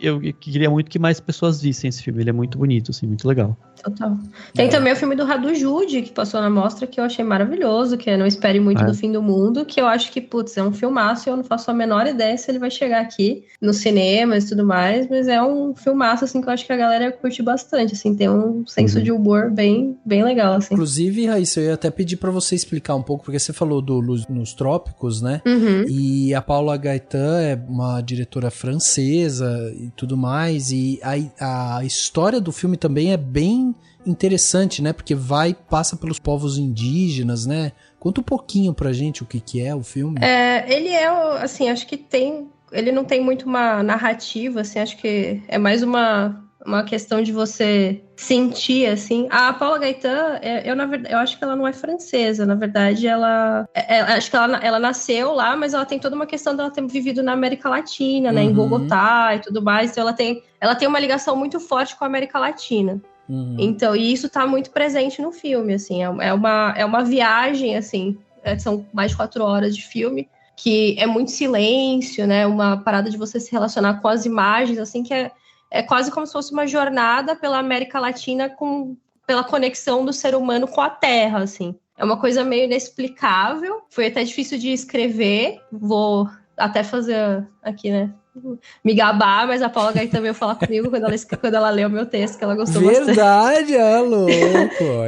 eu queria muito que mais pessoas vissem esse filme. Ele é muito bonito, assim, muito legal. Total. Tem também o filme do Radu Jude, que passou na mostra, que eu achei maravilhoso, que é Não Espere Muito do Fim do Mundo, que eu acho que, putz, é um filmaço, e eu não faço a menor ideia se ele vai chegar aqui nos cinemas e tudo mais, mas é um filmaço, assim, que eu acho que a galera curte bastante, assim, tem um senso de humor bem, bem legal, assim. Inclusive, Raíssa, eu ia até pedir pra você explicar um pouco, porque você falou do Luz nos Trópicos, né? E a Paula Gaetan é uma diretora francesa e tudo mais, e a história do filme também é bem interessante, né? Porque passa pelos povos indígenas, né? Conta um pouquinho pra gente o que é o filme. Ele assim, acho que ele não tem muito uma narrativa, assim, acho que é mais uma questão de você sentir, assim. A Paula Gaetan, eu acho que ela não é francesa, na verdade, acho que ela nasceu lá, mas ela tem toda uma questão dela ter vivido na América Latina, né, em Bogotá e tudo mais, então ela tem uma ligação muito forte com a América Latina. Então, e isso tá muito presente no filme, assim, é uma viagem, assim, são mais de 4 horas de filme, que é muito silêncio, né, uma parada de você se relacionar com as imagens, assim, que é quase como se fosse uma jornada pela América Latina pela conexão do ser humano com a Terra, assim. É uma coisa meio inexplicável, foi até difícil de escrever, vou até fazer aqui, né, me gabar, mas a Paula Gaetan veio falar comigo quando ela leu o meu texto, que ela gostou bastante. Verdade, é louco!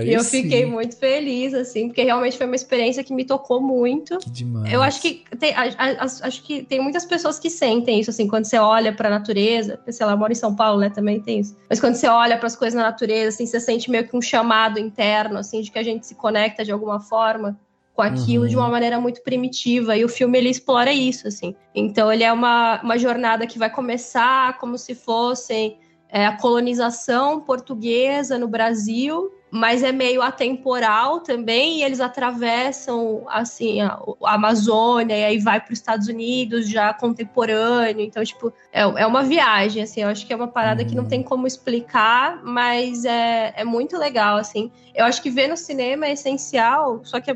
E eu fiquei muito feliz, assim, porque realmente foi uma experiência que me tocou muito. Que demais. Eu acho que tem muitas pessoas que sentem isso, assim, quando você olha pra natureza, porque, sei lá, eu moro em São Paulo, né, também tem isso. Mas quando você olha pras coisas na natureza, assim, você sente meio que um chamado interno, assim, de que a gente se conecta de alguma forma com aquilo de uma maneira muito primitiva, e o filme ele explora isso, assim. Então ele é uma jornada que vai começar como se fosse a colonização portuguesa no Brasil, mas é meio atemporal também, e eles atravessam, assim, a Amazônia, e aí vai para os Estados Unidos, já contemporâneo, então, tipo, é uma viagem, assim, eu acho que é uma parada que não tem como explicar, mas é muito legal, assim. Eu acho que ver no cinema é essencial, só que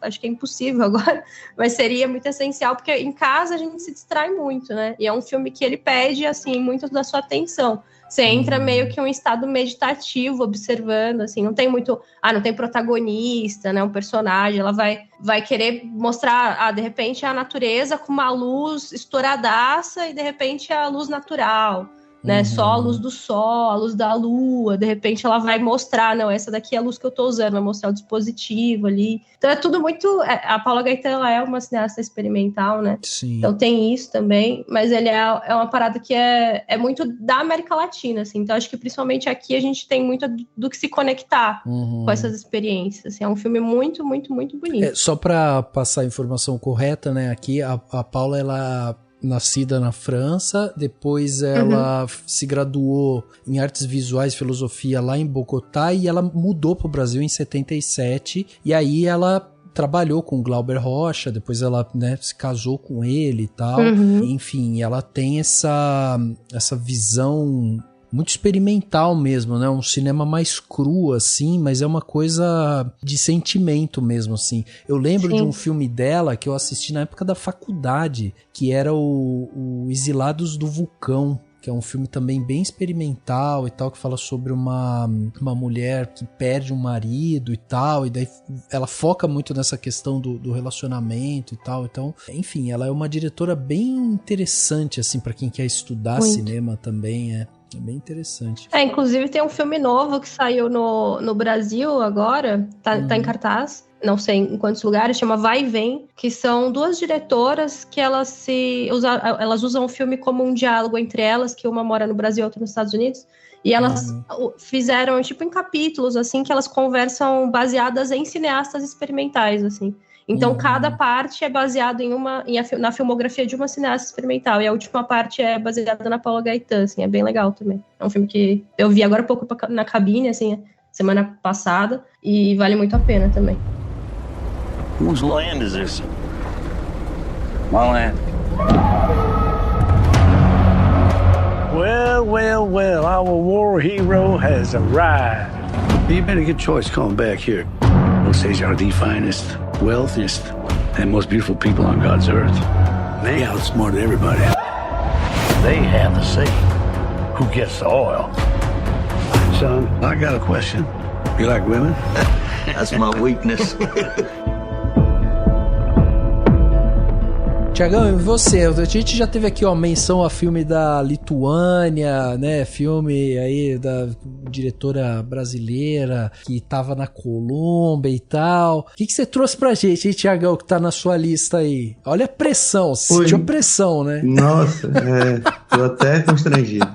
acho que é impossível agora, mas seria muito essencial, porque em casa a gente se distrai muito, né, e é um filme que ele pede, assim, muito da sua atenção. Você entra meio que em um estado meditativo, observando, assim, não tem muito... não tem protagonista, né, um personagem, ela vai querer mostrar, de repente, a natureza com uma luz estouradaça e, de repente, a luz natural, né, só a luz do sol, a luz da lua, de repente ela vai mostrar, não, essa daqui é a luz que eu tô usando, vai mostrar o dispositivo ali. Então é tudo muito... A Paula Gaetan, ela é uma cineasta experimental, né? Sim. Então tem isso também, mas ele é uma parada que é muito da América Latina, assim, então acho que principalmente aqui a gente tem muito do que se conectar com essas experiências, assim, é um filme muito, muito, muito bonito. Só pra passar a informação correta, né, aqui, a Paula, ela... nascida na França, depois ela se graduou em artes visuais e filosofia lá em Bogotá, e ela mudou para o Brasil em 77, e aí ela trabalhou com o Glauber Rocha, depois ela, né, se casou com ele e tal, enfim, ela tem essa visão muito experimental mesmo, né? Um cinema mais cru, assim, mas é uma coisa de sentimento mesmo, assim. Eu lembro de um filme dela que eu assisti na época da faculdade, que era o Exilados do Vulcão, que é um filme também bem experimental e tal, que fala sobre uma mulher que perde um marido e tal, e daí ela foca muito nessa questão do relacionamento e tal. Então, enfim, ela é uma diretora bem interessante, assim, pra quem quer estudar cinema também, é bem interessante. Inclusive tem um filme novo que saiu no Brasil agora, tá em cartaz, não sei em quantos lugares, chama Vai e Vem, que são duas diretoras que elas usam o filme como um diálogo entre elas, que uma mora no Brasil e outra nos Estados Unidos, e elas fizeram, tipo, em capítulos, assim, que elas conversam baseadas em cineastas experimentais, assim. Então, cada parte é baseado na filmografia de uma cineasta experimental. E a última parte é baseada na Paula Gaetan, assim, é bem legal também. É um filme que eu vi agora há pouco na cabine, assim, semana passada, e vale muito a pena também. Whose land is this? My land. Well, our war hero has arrived. You made a good choice coming back here. Osage are the finest, wealthiest, and most beautiful people on God's earth. They outsmarted everybody. They have the say. Who gets the oil? Son, I got a question. You like women? That's my weakness. Tiagão, e você? A gente já teve aqui, menção a filme da Lituânia, né? Filme aí da diretora brasileira que tava na Colômbia e tal. O que você trouxe pra gente, hein, Tiagão, que tá na sua lista aí? Olha a pressão, você sentiu pressão, né? Nossa, tô até constrangido.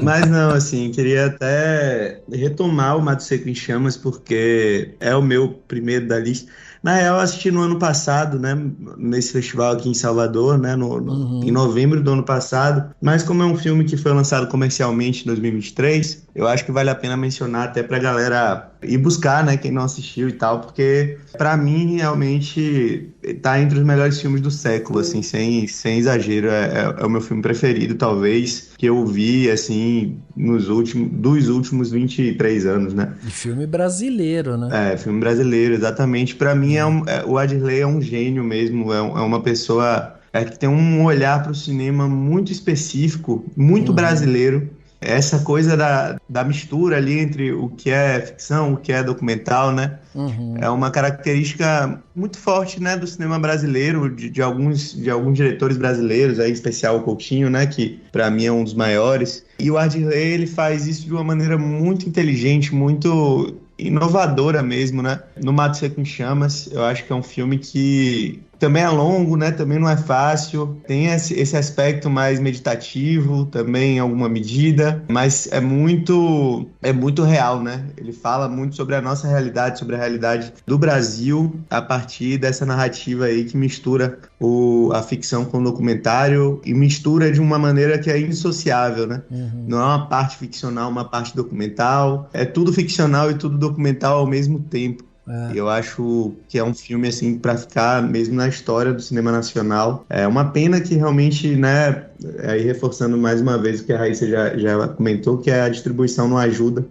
Mas não, assim, queria até retomar o Mato Seco em Chamas, porque é o meu primeiro da lista. Na real, eu assisti no ano passado, né, nesse festival aqui em Salvador, né, em novembro do ano passado, mas como é um filme que foi lançado comercialmente em 2023, eu acho que vale a pena mencionar até pra galera ir buscar, né, quem não assistiu e tal, porque pra mim, realmente, tá entre os melhores filmes do século, assim, sem exagero, é o meu filme preferido, talvez, que eu vi, assim, dos últimos 23 anos, né. E filme brasileiro, né. Filme brasileiro, exatamente. Pra mim, o Adley é um gênio mesmo, é uma pessoa que tem um olhar pro cinema muito específico, muito brasileiro. Essa coisa da mistura ali entre o que é ficção, o que é documental, né? É uma característica muito forte, né, do cinema brasileiro, de alguns diretores brasileiros, aí, em especial o Coutinho, né, que pra mim é um dos maiores. E o Adley, ele faz isso de uma maneira muito inteligente, muito inovadora mesmo, né? No Mato Seco em Chamas, eu acho que é um filme que também é longo, né? Também não é fácil. Tem esse aspecto mais meditativo também em alguma medida, mas é muito real, né? Ele fala muito sobre a nossa realidade, sobre a realidade do Brasil, a partir dessa narrativa aí que mistura a ficção com o documentário e mistura de uma maneira que é indissociável, né? Não é uma parte ficcional, uma parte documental. É tudo ficcional e tudo documental ao mesmo tempo. Eu acho que é um filme, assim, pra ficar mesmo na história do cinema nacional. É uma pena que realmente, né, aí reforçando mais uma vez o que a Raíssa já comentou, que a distribuição não ajuda.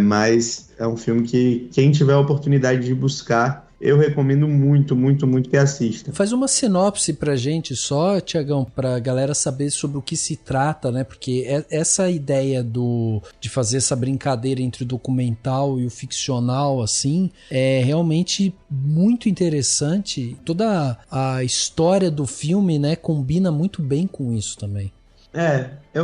Mas é um filme que quem tiver a oportunidade de buscar, eu recomendo muito, muito, muito que assista. Faz uma sinopse pra gente só, Tiagão, pra galera saber sobre o que se trata, né? Porque essa ideia de fazer essa brincadeira entre o documental e o ficcional, assim, é realmente muito interessante. Toda a história do filme, né, combina muito bem com isso também.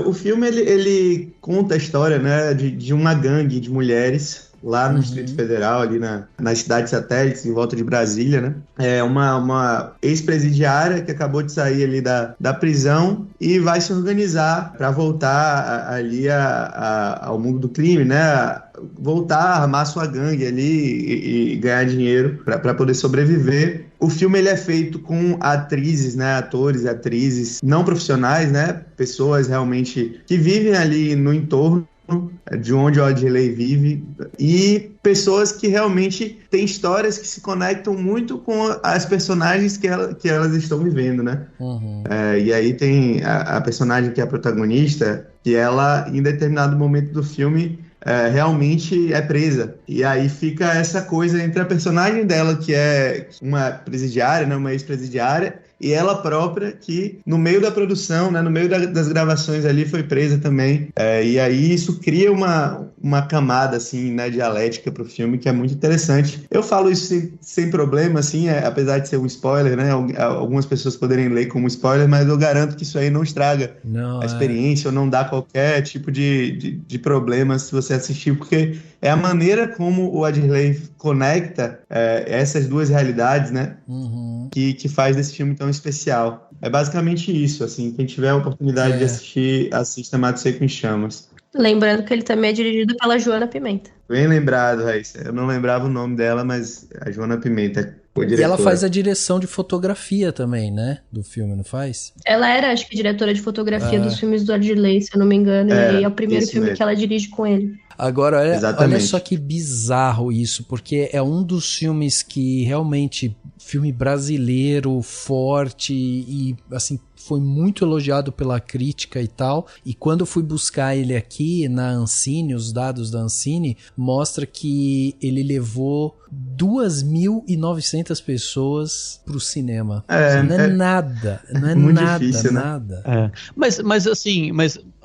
O filme, ele conta a história, né, de uma gangue de mulheres lá no Distrito Federal, ali nas cidades satélites, em volta de Brasília, né? É uma ex-presidiária que acabou de sair ali da prisão e vai se organizar para voltar ali ao mundo do crime, né? Voltar a armar sua gangue ali e ganhar dinheiro para poder sobreviver. O filme, ele é feito com atrizes, né, atores e atrizes não profissionais, né, pessoas realmente que vivem ali no entorno de onde o Odilei vive, e pessoas que realmente têm histórias que se conectam muito com as personagens que elas estão vivendo, né? E aí tem a personagem que é a protagonista, que ela, em determinado momento do filme, realmente é presa. E aí fica essa coisa entre a personagem dela, que é uma presidiária, né, uma ex-presidiária, e ela própria, que no meio da produção, né, no meio das gravações ali, foi presa também. E aí isso cria uma camada, assim, né, dialética pro filme, que é muito interessante. Eu falo isso sem problema, assim, apesar de ser um spoiler, né, algumas pessoas poderem ler como spoiler, mas eu garanto que isso aí não estraga a experiência, ou não dá qualquer tipo de problema se você assistir, porque é a maneira como o Odilei conecta essas duas realidades, né, que faz desse filme tão especial. É basicamente isso, assim, quem tiver a oportunidade de assistir, assista Mato Seco em Chamas. Lembrando que ele também é dirigido pela Joana Pimenta. Bem lembrado, Raíssa. Eu não lembrava o nome dela, mas a Joana Pimenta foi E diretora. ela faz a direção de fotografia também, né? Do filme, não faz? Ela era, acho que, diretora de fotografia dos filmes do Odilei, se eu não me engano. E é o primeiro filme que ela dirige com ele. Agora, olha só que bizarro isso, porque é um dos filmes que realmente, filme brasileiro, forte e, assim, foi muito elogiado pela crítica e tal, e quando eu fui buscar ele aqui na Ancine, os dados da Ancine, mostra que ele levou 2.900 pessoas pro cinema. Não é nada, não é muito nada, difícil, né? nada.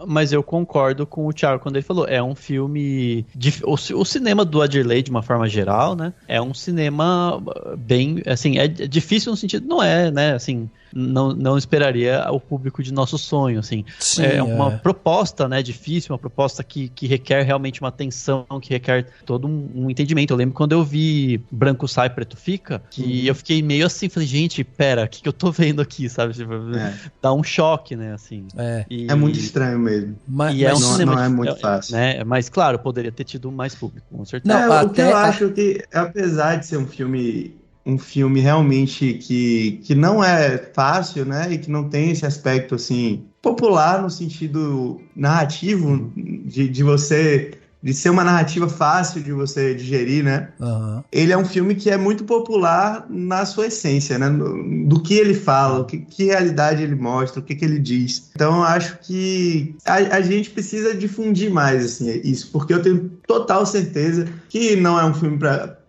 Mas eu concordo com o Thiago quando ele falou, é um filme... O cinema do Odilei, de uma forma geral, né, é um cinema bem, assim, é difícil no sentido, não é, né, assim... Não esperaria o público de nosso sonho, assim. Sim, é uma proposta, né, difícil, uma proposta que requer realmente uma atenção, que requer todo um entendimento. Eu lembro quando eu vi Branco Sai, Preto Fica, que eu fiquei meio assim, falei, gente, pera, o que eu tô vendo aqui, sabe? Dá um choque, né, assim. É muito estranho mesmo. Mas é um cinema, não é muito fácil. Né? Mas, claro, poderia ter tido mais público, com certeza. O que eu acho que, apesar de ser um filme realmente que não é fácil, né, e que não tem esse aspecto, assim, popular no sentido narrativo, de ser uma narrativa fácil de você digerir, né? Ele é um filme que é muito popular na sua essência, né? Do que ele fala, que realidade ele mostra, o que ele diz. Então, eu acho que a gente precisa difundir mais, assim, isso, porque eu tenho total certeza que não é um filme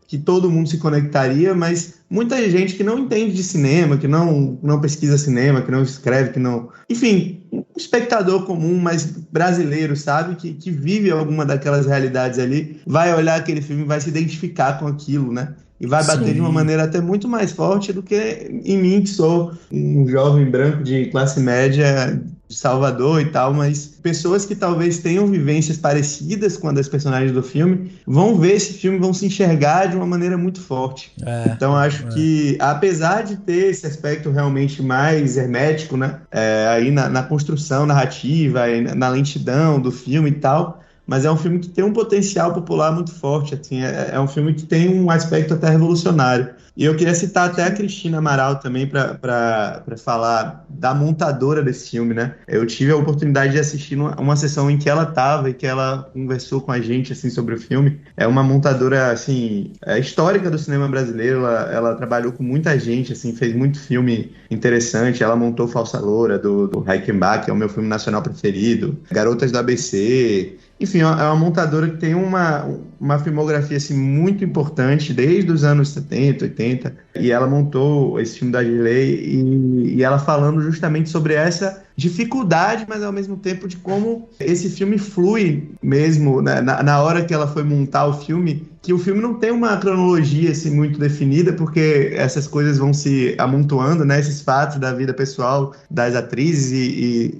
que todo mundo se conectaria, mas muita gente que não entende de cinema, que não pesquisa cinema, que não escreve, que não... Enfim, um espectador comum, mas brasileiro, sabe? Que vive alguma daquelas realidades ali, vai olhar aquele filme e vai se identificar com aquilo, né? E vai bater de uma maneira até muito mais forte do que em mim, que sou um jovem branco de classe média de Salvador e tal, mas pessoas que talvez tenham vivências parecidas com a das personagens do filme vão ver esse filme, vão se enxergar de uma maneira muito forte. Então acho que, apesar de ter esse aspecto realmente mais hermético, né, aí na construção narrativa, na lentidão do filme e tal, mas é um filme que tem um potencial popular muito forte, assim, é um filme que tem um aspecto até revolucionário. E eu queria citar até a Cristina Amaral também para falar da montadora desse filme, né? Eu tive a oportunidade de assistir uma sessão em que ela estava e que ela conversou com a gente, assim, sobre o filme. É uma montadora, assim, histórica do cinema brasileiro. Ela trabalhou com muita gente, assim, fez muito filme interessante. Ela montou Falsa Loura, do Reichenbach, que é o meu filme nacional preferido. Garotas do ABC... Enfim, é uma montadora que tem uma filmografia assim, muito importante desde os anos 70, 80, e ela montou esse filme da Odilei e ela falando justamente sobre essa dificuldade, mas ao mesmo tempo de como esse filme flui mesmo, né? Na hora que ela foi montar o filme, que o filme não tem uma cronologia assim, muito definida, porque essas coisas vão se amontoando, né? Esses fatos da vida pessoal das atrizes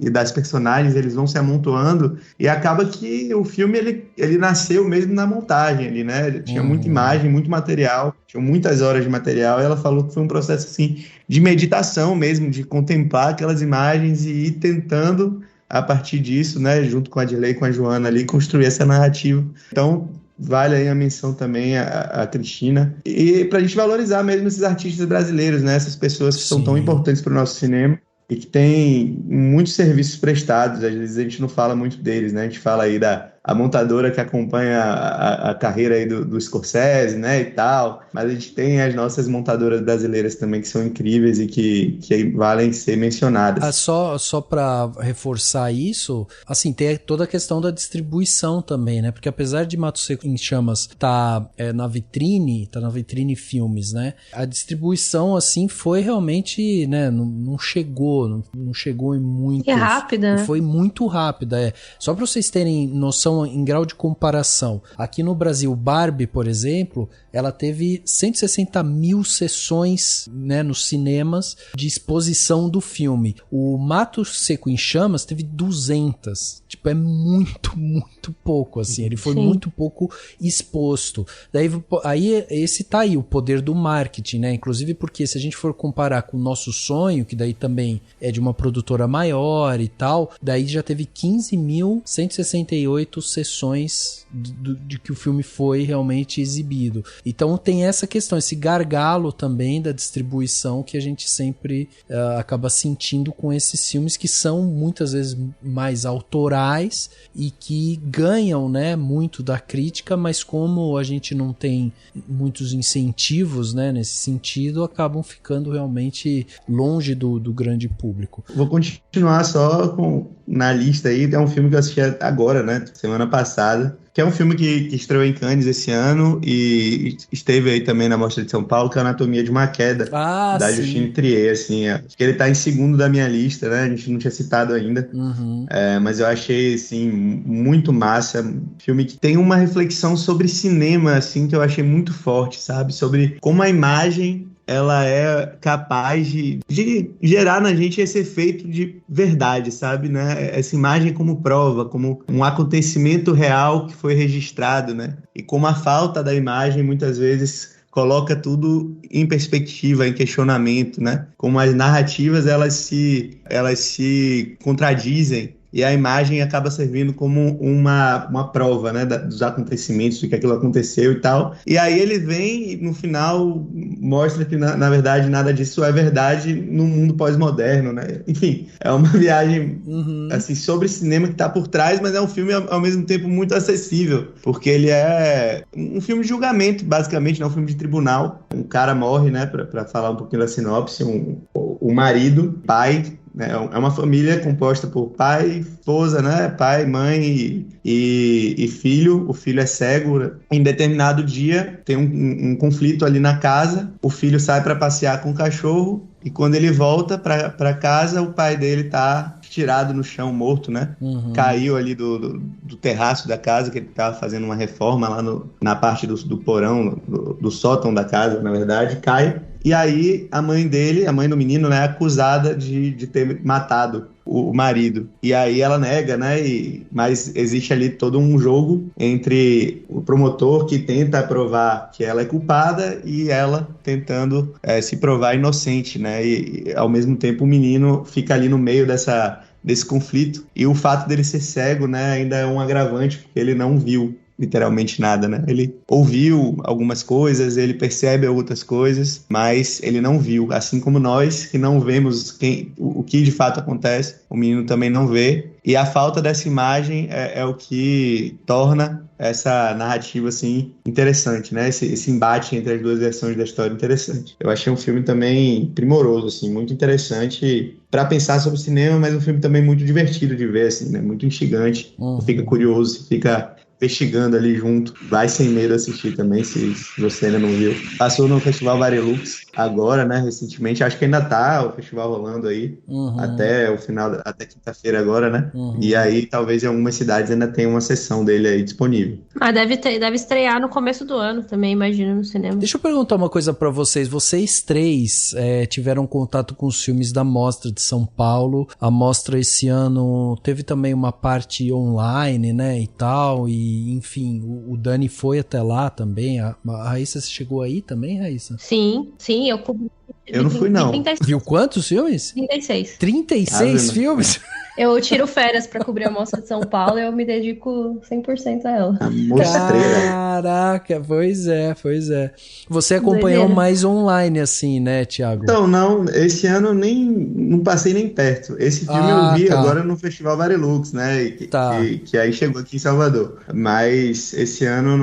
e das personagens, eles vão se amontoando, e acaba que o filme ele nasceu mesmo na montagem ali, né? Tinha muita imagem, muito material, tinha muitas horas de material, e ela falou que foi um processo assim de meditação mesmo, de contemplar aquelas imagens e ir tentando, a partir disso, né, junto com a Odilei e com a Joana ali, construir essa narrativa. Então, vale aí a menção também a Cristina. E pra gente valorizar mesmo esses artistas brasileiros, né, essas pessoas que são tão importantes para o nosso cinema e que têm muitos serviços prestados. Às vezes a gente não fala muito deles, né, a gente fala aí da a montadora que acompanha a carreira aí do Scorsese, né, e tal, mas a gente tem as nossas montadoras brasileiras também que são incríveis e que valem ser mencionadas. Só para reforçar isso, assim, tem toda a questão da distribuição também, né, porque apesar de Mato Seco em Chamas tá na vitrine filmes, né, a distribuição, assim, foi realmente, né, não chegou em muitos. É rápida, né? Foi muito rápida, Só para vocês terem noção em grau de comparação, aqui no Brasil, Barbie, por exemplo, ela teve 160 mil sessões, né, nos cinemas de exposição do filme. O Mato Seco em Chamas teve 200. Tipo, é muito, muito pouco, assim. Ele foi muito pouco exposto. Aí esse tá aí, o poder do marketing, né? Inclusive porque se a gente for comparar com o Nosso Sonho, que daí também é de uma produtora maior e tal, daí já teve 15.168 sessões de que o filme foi realmente exibido. Então tem essa questão, esse gargalo também da distribuição que a gente sempre acaba sentindo com esses filmes que são muitas vezes mais autorais e que ganham, né, muito da crítica, mas como a gente não tem muitos incentivos, né, nesse sentido, acabam ficando realmente longe do grande público. Vou continuar só na lista aí, é um filme que eu assisti agora, né, semana passada, que é um filme que estreou em Cannes esse ano e esteve aí também na Mostra de São Paulo, que é Anatomia de uma Queda, da Justine Triet, assim, acho que ele tá em segundo da minha lista, né, a gente não tinha citado ainda, mas eu achei, assim, muito massa, filme que tem uma reflexão sobre cinema, assim, que eu achei muito forte, sabe, sobre como a imagem ela é capaz de gerar na gente esse efeito de verdade, sabe, né? Essa imagem como prova, como um acontecimento real que foi registrado, né? E como a falta da imagem muitas vezes coloca tudo em perspectiva, em questionamento, né? Como as narrativas elas se contradizem. E a imagem acaba servindo como uma prova, né, dos acontecimentos, de que aquilo aconteceu e tal. E aí ele vem e no final mostra que, na verdade, nada disso é verdade no mundo pós-moderno, né? Enfim, é uma viagem assim, sobre cinema que está por trás, mas é um filme, ao mesmo tempo, muito acessível, porque ele é um filme de julgamento, basicamente, não é um filme de tribunal. Um cara morre, né, para falar um pouquinho da sinopse, o marido, pai. É uma família composta por pai, esposa, né? Pai, mãe e filho. O filho é cego. Em determinado dia tem um conflito ali na casa. O filho sai para passear com o cachorro e quando ele volta para casa, o pai dele tá tirado no chão, morto, né? Caiu ali do terraço da casa, que ele tava fazendo uma reforma lá na parte do porão, do sótão da casa, na verdade, cai. E aí a mãe do menino, né, é acusada de ter matado o marido. E aí ela nega, né? Mas existe ali todo um jogo entre o promotor que tenta provar que ela é culpada e ela tentando se provar inocente, né? E ao mesmo tempo o menino fica ali no meio desse conflito. E o fato dele ser cego, né, ainda é um agravante, porque ele não viu literalmente nada, né? Ele ouviu algumas coisas, ele percebe outras coisas, mas ele não viu. Assim como nós, que não vemos o que de fato acontece, o menino também não vê. E a falta dessa imagem é o que torna essa narrativa, assim, interessante, né? Esse embate entre as duas versões da história interessante. Eu achei um filme também primoroso, assim, muito interessante para pensar sobre cinema, mas um filme também muito divertido de ver, assim, né? Muito instigante. Fica curioso, fica investigando ali junto. Vai sem medo assistir também, se você ainda não viu. Passou no Festival Varelux agora, né, recentemente. Acho que ainda tá o festival rolando aí, até o final, até quinta-feira agora, né? E aí talvez em algumas cidades ainda tenha uma sessão dele aí disponível. Mas deve estrear no começo do ano também, imagino, no cinema. Deixa eu perguntar uma coisa pra vocês. Vocês três tiveram contato com os filmes da Mostra de São Paulo. A Mostra esse ano teve também uma parte online, né, e tal, e enfim, o Dani foi até lá também. A Raíssa chegou aí também, Raíssa? Sim, eu não fui, não. 36. Viu quantos filmes? 36. 36 filmes? Eu tiro férias pra cobrir a Mostra de São Paulo e eu me dedico 100% a ela. A mostreira. Caraca, pois é. Você acompanhou mais online, assim, né, Thiago? Então, não, esse ano não passei nem perto. Esse filme eu vi agora no Festival Varilux, né? Que aí chegou aqui em Salvador. Mas esse ano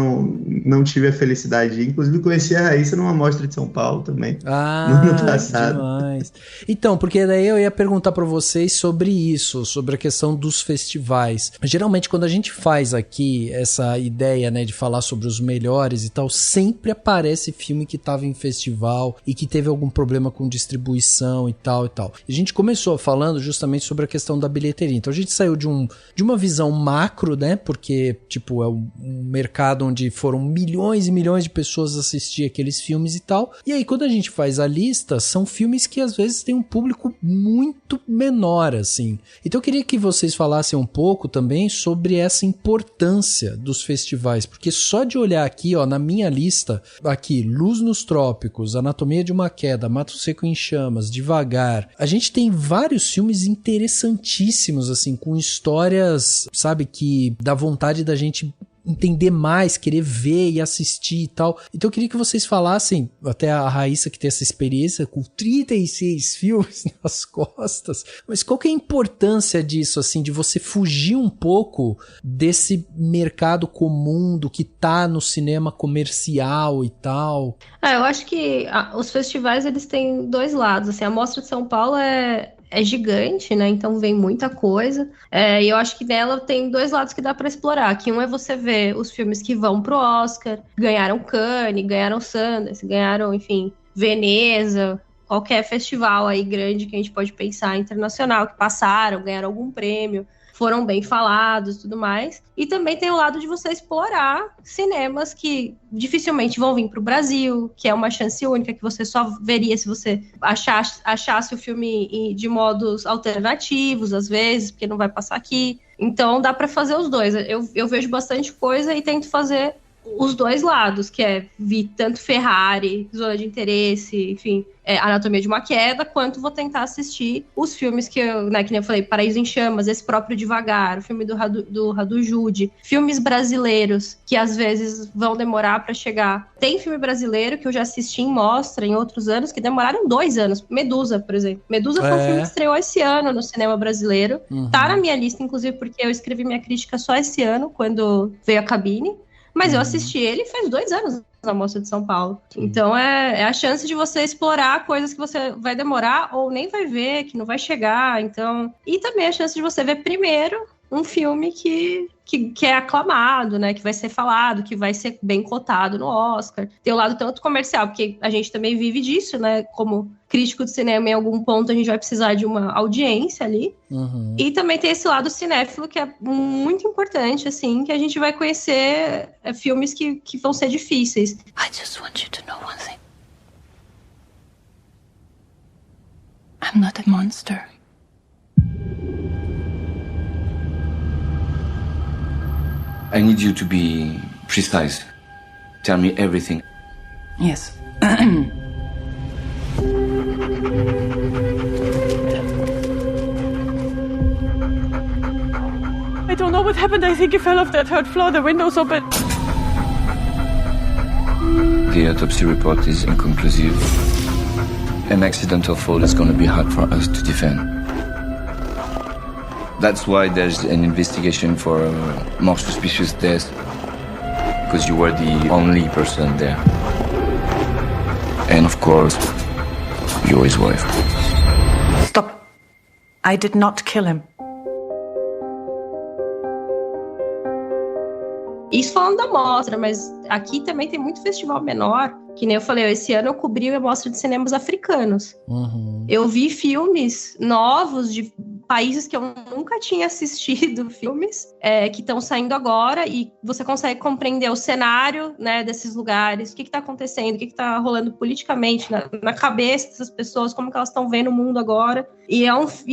não tive a felicidade de ir. Inclusive, conheci a Raíssa numa mostra de São Paulo também. No ano passado. Demais. Então, porque daí eu ia perguntar pra vocês sobre isso, sobre a questão dos festivais. Geralmente, quando a gente faz aqui essa ideia, né, de falar sobre os melhores e tal, sempre aparece filme que tava em festival e que teve algum problema com distribuição e tal e tal. A gente começou falando justamente sobre a questão da bilheteria. Então a gente saiu de uma visão macro, né, porque, tipo, é um mercado onde foram milhões e milhões de pessoas assistir aqueles filmes e tal. E aí, quando a gente faz a lista, são filmes que às vezes têm um público muito menor, assim. Então eu queria que vocês falassem um pouco também sobre essa importância dos festivais, porque só de olhar aqui, ó, na minha lista, aqui, Luz nos Trópicos, Anatomia de uma Queda, Mato Seco em Chamas, Devagar, a gente tem vários filmes interessantíssimos, assim, com histórias, sabe, que dá vontade da gente entender mais, querer ver e assistir e tal. Então eu queria que vocês falassem, até a Raíssa que tem essa experiência com 36 filmes nas costas, mas qual que é a importância disso, assim, de você fugir um pouco desse mercado comum, do que tá no cinema comercial e tal? Eu acho que os festivais, eles têm dois lados, assim, a Mostra de São Paulo é gigante, né? Então vem muita coisa. E eu acho que nela tem dois lados que dá pra explorar. Que um é você ver os filmes que vão pro Oscar, ganharam Cannes, ganharam Sundance, ganharam, enfim, Veneza, qualquer festival aí grande que a gente pode pensar, internacional, que passaram, ganharam algum prêmio, foram bem falados e tudo mais. E também tem o lado de você explorar cinemas que dificilmente vão vir para o Brasil, que é uma chance única que você só veria se você achasse o filme de modos alternativos, às vezes, porque não vai passar aqui. Então dá para fazer os dois. Eu vejo bastante coisa e tento fazer os dois lados, que é vir tanto Ferrari, Zona de Interesse, enfim, Anatomia de uma Queda, quanto vou tentar assistir os filmes que eu, né, que nem eu falei, Paraíso em Chamas, esse próprio Devagar, o filme do Radu Jude, filmes brasileiros que às vezes vão demorar para chegar. Tem filme brasileiro que eu já assisti em mostra em outros anos que demoraram 2 anos. Medusa, por exemplo. Medusa foi um filme que estreou esse ano no cinema brasileiro. Tá na minha lista, inclusive, porque eu escrevi minha crítica só esse ano, quando veio a cabine. Mas eu assisti ele faz 2 anos na Mostra de São Paulo. Então é a chance de você explorar coisas que você vai demorar ou nem vai ver, que não vai chegar. Então, e também a chance de você ver primeiro um filme que é aclamado, né? Que vai ser falado, que vai ser bem cotado no Oscar. Tem o lado tanto comercial, porque a gente também vive disso, né? Como crítico de cinema, em algum ponto a gente vai precisar de uma audiência ali. E também tem esse lado cinéfilo, que é muito importante, assim, que a gente vai conhecer filmes que vão ser difíceis. I just want you to know one thing. I'm not a monster. I need you to be precise. Tell me everything. Yes. I don't know what happened. I think he fell off that 3rd floor. The window's open. The autopsy report is inconclusive. An accidental fall is going to be hard for us to defend. That's why there's an investigation for a more suspicious death, because you were the only person there. And of course, you're his wife. Stop. I did not kill him. Isso falando da mostra, mas aqui também tem muito festival menor. Que nem eu falei, esse ano eu cobri a mostra de cinemas africanos. Eu vi filmes novos de países que eu nunca tinha assistido, filmes que estão saindo agora, e você consegue compreender o cenário, né, desses lugares, o que está acontecendo, o que está rolando politicamente na cabeça dessas pessoas, como que elas estão vendo o mundo agora. E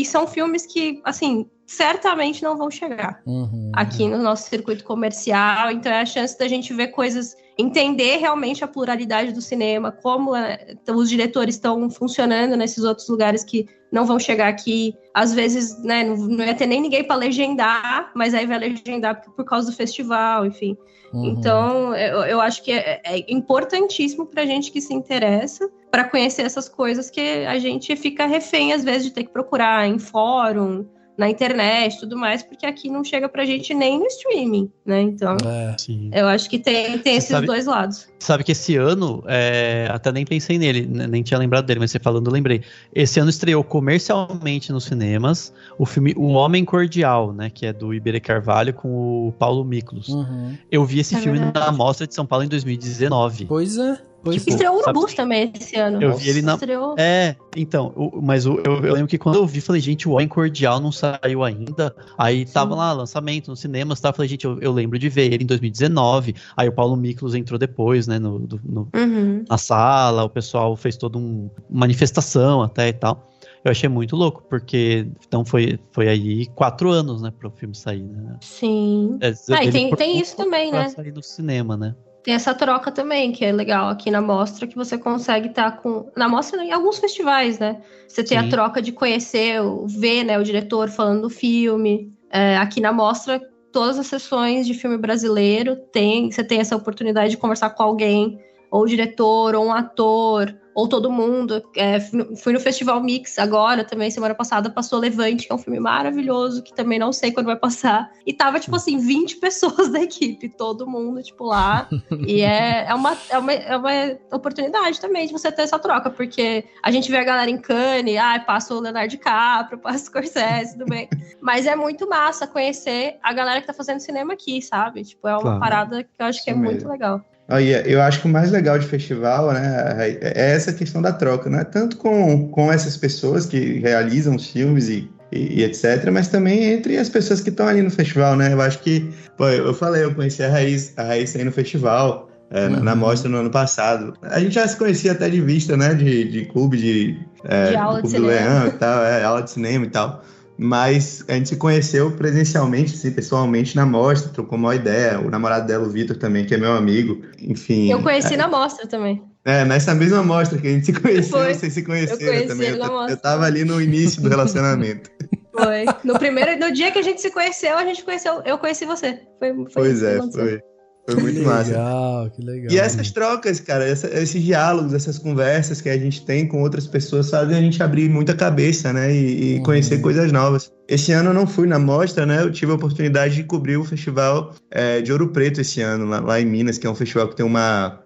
são filmes que, assim, certamente não vão chegar aqui no nosso circuito comercial. Então é a chance da gente ver coisas entender realmente a pluralidade do cinema, como os diretores estão funcionando nesses outros lugares que não vão chegar aqui. Às vezes, né, não ia ter nem ninguém para legendar, mas aí vai legendar por causa do festival, enfim. Então, eu acho que é importantíssimo pra gente que se interessa para conhecer essas coisas que a gente fica refém, às vezes, de ter que procurar em fórum, na internet e tudo mais, porque aqui não chega pra gente nem no streaming, né? Então, eu acho que tem esses dois lados. Sabe que esse ano, até nem pensei nele, nem tinha lembrado dele, mas você falando, eu lembrei. Esse ano estreou comercialmente nos cinemas o filme O Homem Cordial, né? Que é do Iberê Carvalho com o Paulo Miklos. Eu vi esse filme na Mostra de São Paulo em 2019. Pois é. Tipo, estreou o Urubus também esse ano. Eu vi ele na... Estreou... então, mas eu lembro que quando eu vi, falei, gente, o Homem Cordial não saiu ainda. Aí tava lá, lançamento nos cinemas, tá? Falei, gente, eu lembro de ver ele em 2019. Aí o Paulo Miklos entrou depois, né, na sala, o pessoal fez toda uma manifestação até e tal. Eu achei muito louco, porque então foi aí 4 anos, né, pro filme sair, né? Sim. E tem isso também, né? Sair do cinema, né? Tem essa troca também, que é legal aqui na Mostra, que você consegue estar com... Na Mostra, em alguns festivais, né? Você tem a troca de conhecer, ver, né, o diretor falando do filme. Aqui na Mostra, todas as sessões de filme brasileiro, você tem essa oportunidade de conversar com alguém, ou o diretor, ou um ator, ou todo mundo. Fui no Festival Mix agora também, semana passada, passou Levante, que é um filme maravilhoso, que também não sei quando vai passar. E tava, tipo assim, 20 pessoas da equipe, todo mundo, tipo, lá. E é uma oportunidade também de você ter essa troca, porque a gente vê a galera em Cannes, passa o Leonardo DiCaprio, passa o Scorsese, tudo bem. Mas é muito massa conhecer a galera que tá fazendo cinema aqui, sabe? Tipo, é uma parada que eu acho que é muito legal. Eu acho que o mais legal de festival, né, é essa questão da troca, né? Tanto com essas pessoas que realizam os filmes e etc., mas também entre as pessoas que estão ali no festival, né? Eu acho que, eu conheci a Raíssa aí no festival, na Mostra no ano passado. A gente já se conhecia até de vista, né? De clube, de aula de cinema. Do Leão e tal, aula de cinema e tal. Mas a gente se conheceu presencialmente, assim, pessoalmente na Mostra, trocou uma ideia. O namorado dela, o Vitor, também, que é meu amigo. Enfim. Eu conheci na Mostra também. Nessa mesma Mostra que a gente se conheceu, vocês se conheceram também. Eu tava ali no início do relacionamento. Foi. No dia que a gente se conheceu, eu conheci você. Foi muito massa. Que legal. E essas trocas, cara, esses diálogos, essas conversas que a gente tem com outras pessoas fazem a gente abrir muita cabeça, né? E conhecer coisas novas. Esse ano eu não fui na Mostra, né? Eu tive a oportunidade de cobrir o festival de Ouro Preto esse ano, lá em Minas, que é um festival que tem uma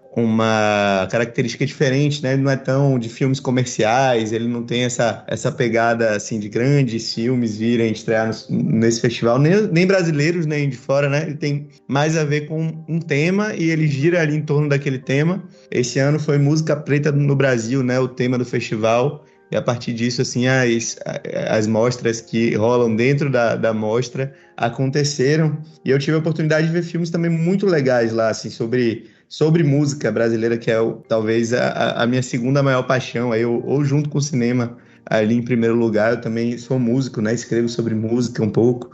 característica diferente, né? Ele não é tão de filmes comerciais, ele não tem essa pegada, assim, de grandes filmes virem estrear nesse festival, nem brasileiros, nem de fora, né? Ele tem mais a ver com um tema e ele gira ali em torno daquele tema. Esse ano foi Música Preta no Brasil, né? O tema do festival. E a partir disso, assim, as mostras que rolam dentro da mostra aconteceram. E eu tive a oportunidade de ver filmes também muito legais lá, assim, sobre música brasileira, que é talvez a minha segunda maior paixão, ou junto com o cinema ali em primeiro lugar. Eu também sou músico, né? Escrevo sobre música um pouco.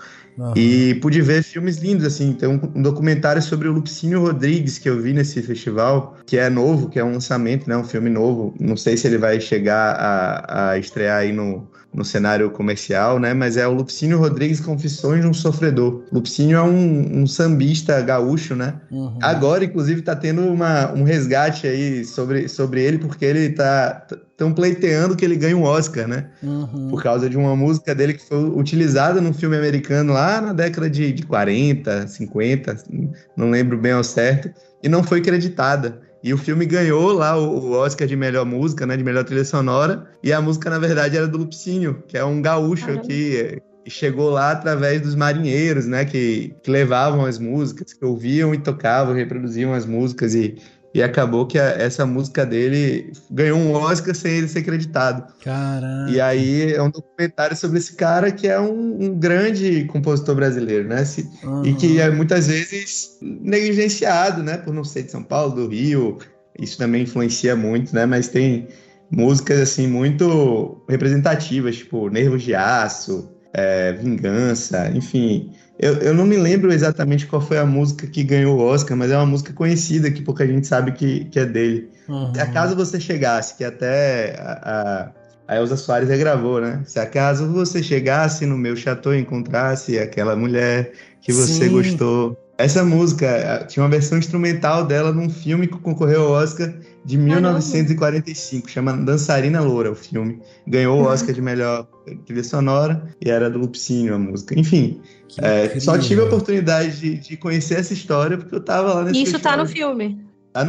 E pude ver filmes lindos, assim. Tem um documentário sobre o Lupicínio Rodrigues que eu vi nesse festival, que é novo, que é um lançamento, né? Um filme novo. Não sei se ele vai chegar a estrear aí no cenário comercial, né? Mas é o Lupicínio Rodrigues, Confissões de um Sofredor. Lupicínio é um sambista gaúcho, né? Agora, inclusive, tá tendo um resgate aí sobre ele, porque ele estão pleiteando que ele ganhe um Oscar, né? Por causa de uma música dele que foi utilizada num filme americano lá na década de 40, 50, não lembro bem ao certo, e não foi creditada. E o filme ganhou lá o Oscar de melhor música, né, de melhor trilha sonora, e a música, na verdade, era do Lupicínio, que é um gaúcho que chegou lá através dos marinheiros, né, que levavam as músicas, que ouviam e tocavam, reproduziam as músicas, e acabou que essa música dele ganhou um Oscar sem ele ser creditado. Caraca. E aí é um documentário sobre esse cara que é um grande compositor brasileiro, né? E que é muitas vezes negligenciado, né? Por não ser de São Paulo, do Rio. Isso também influencia muito, né? Mas tem músicas, assim, muito representativas, tipo Nervos de Aço, Vingança, enfim... Eu não me lembro exatamente qual foi a música que ganhou o Oscar, mas é uma música conhecida que pouca gente sabe que é dele. Se acaso você chegasse, que até a Elza Soares regravou, né? Se acaso você chegasse no meu chateau e encontrasse aquela mulher que você gostou. Essa música tinha uma versão instrumental dela num filme que concorreu ao Oscar de 1945, chama Dançarina Loura, o filme. Ganhou o Oscar de melhor trilha sonora e era do Lupicínio a música. Enfim, só tive a oportunidade de conhecer essa história porque eu tava lá nesse Isso festival. tá no filme. Tá